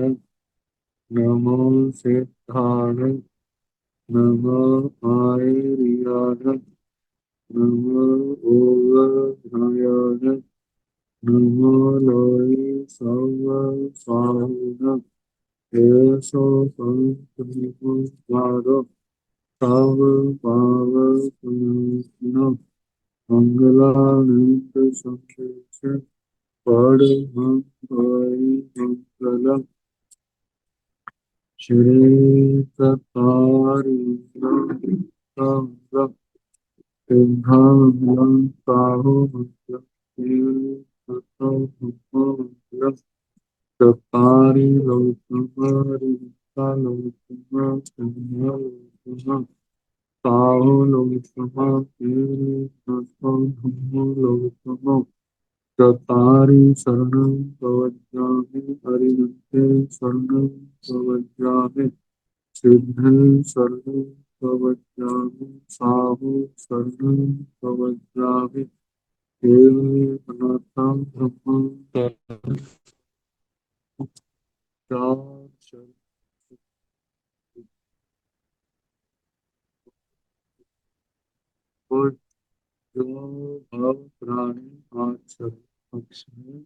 नमो सिद्धाण नमो आयर्याण नमो ओवधायाण नमो लोय सव स्वाहुन एसो संतनिको तव पावक मंगलानंद संदेश पढ़ हम मंगलम श्री ततारिणम सिद्धांगम साहु चकारी लोकमारी लोकमा साहो लोकमा लोकमा चतारी शरणं प्रवज्जामि हरिवंशे शरणं प्रवज्जामि सिद्धे शरणं प्रवज्जामि साहु शरणं प्रवज्जामि देवी अनाथं ब्रह्म चार शरण को जो भव प्राणी आचरण अक्षय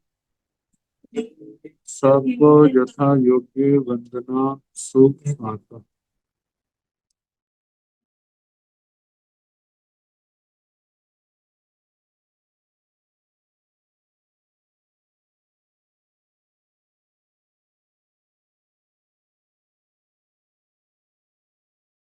सबको यथा योग्य वंदना सुख आता